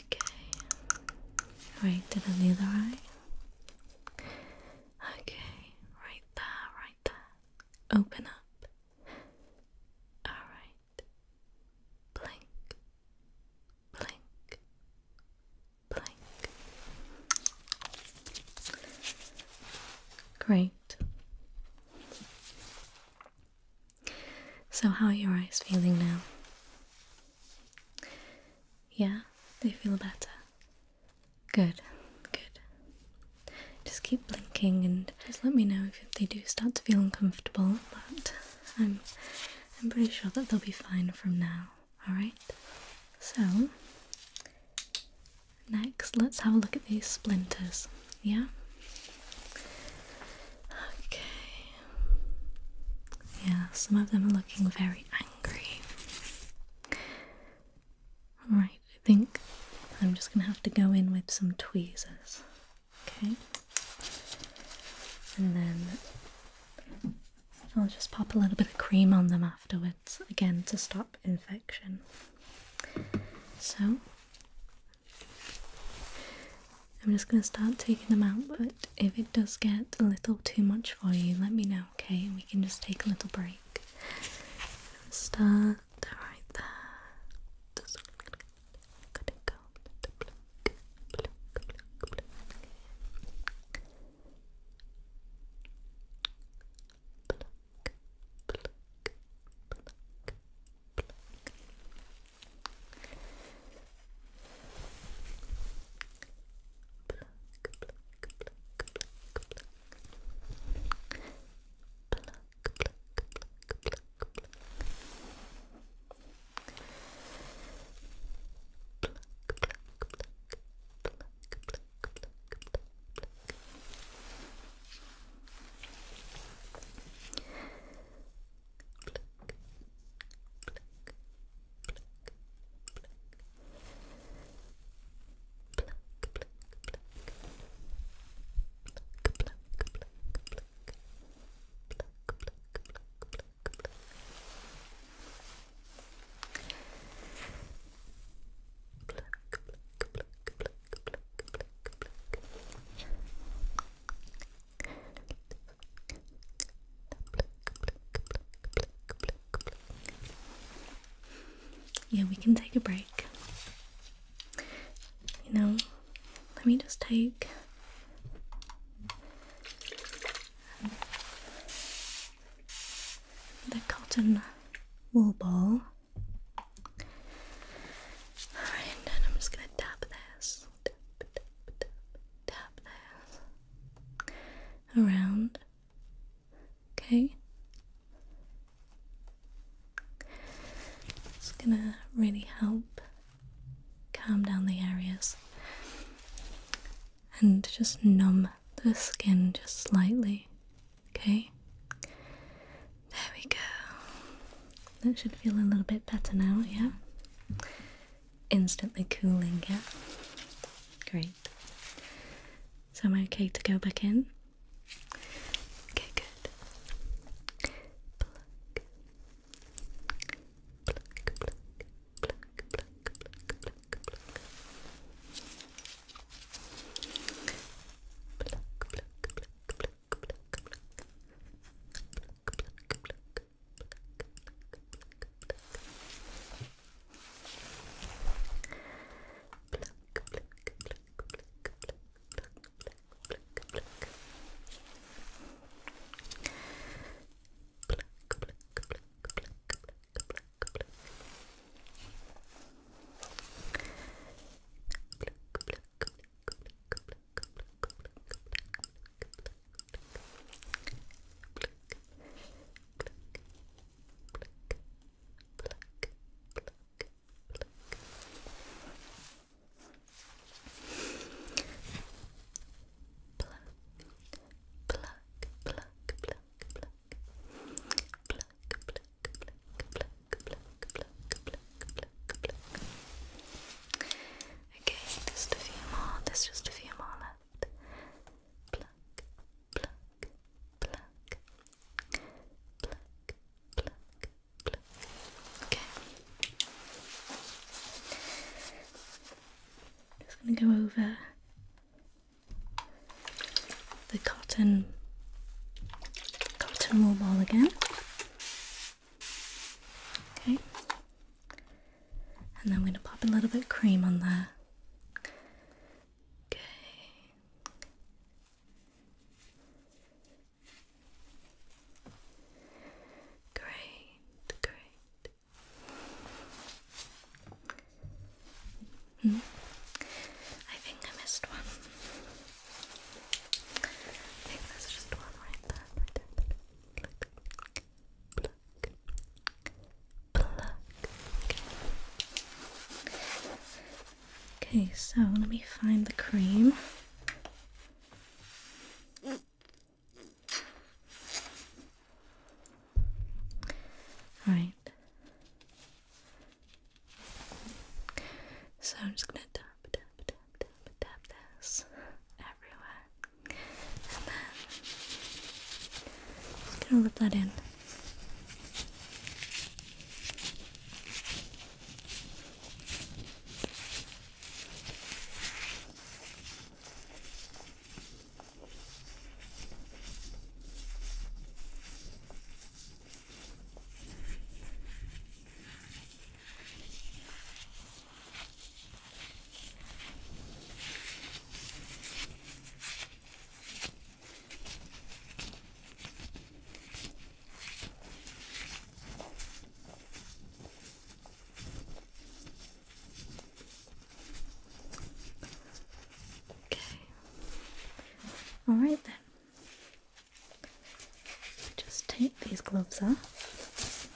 Okay. Right to the other eye. Okay, right there. Open up. Alright. Blink. Blink. Blink. Great. So how are your eyes feeling now? Yeah, they feel better. Good, good. Just keep blinking and just let me know if they do start to feel uncomfortable, but I'm pretty sure that they'll be fine from now, alright? So, next let's have a look at these splinters, yeah? Okay. Yeah, some of them are looking very angry. Right, I think I'm just gonna have to go in with some tweezers, okay? And then I'll just pop a little bit of cream on them afterwards, again to stop infection. So, I'm just going to start taking them out, but if it does get a little too much for you, let me know, okay? And we can just take a little break. Start right there. Just let it go. Yeah, we can take a break. You know, let me just take the cotton wool ball. Alright, and I'm just gonna tap this. Tap this. Around. Okay. It's gonna really help calm down the areas and just numb the skin just slightly. Okay? There we go. That should feel a little bit better now, yeah? Instantly cooling, yeah? Great. So am I okay to go back in? Okay, good. cotton wool ball again. Okay. And then I'm going to pop a little bit of cream on there. Okay. Great, great. I think I missed one. I think there's just one right there. Pluck. Okay, so let me find the cream. Right. So I'm just gonna tap this everywhere. And then just gonna rub that in. Alright then. Just take these gloves off.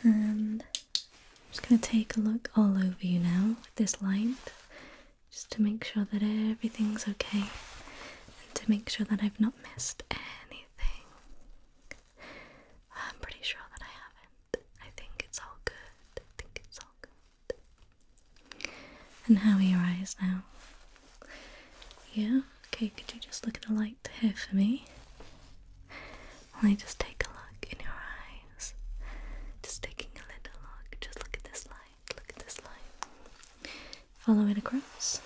And I'm just going to take a look all over you now with this light, just to make sure that everything's okay, and to make sure that I've not missed anything. I'm pretty sure that I haven't. I think it's all good. I think it's all good. And how are your eyes now? Yeah? Okay, could you just look at the light here for me? While I just take a look in your eyes. Just taking a little look. Just look at this light. Look at this light. Follow it across.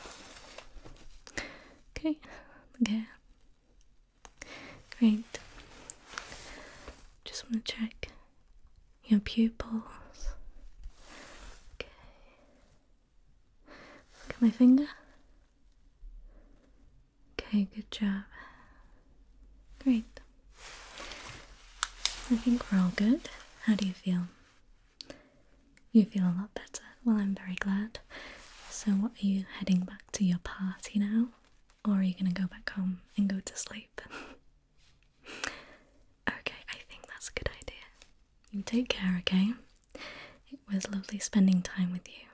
Okay, look here. Great. Just want to check your pupils. Okay. Look at my finger. Okay, good job. Great. I think we're all good. How do you feel? You feel a lot better. Well, I'm very glad. So what, are you heading back to your party now? Or are you going to go back home and go to sleep? Okay, I think that's a good idea. You take care, okay? It was lovely spending time with you.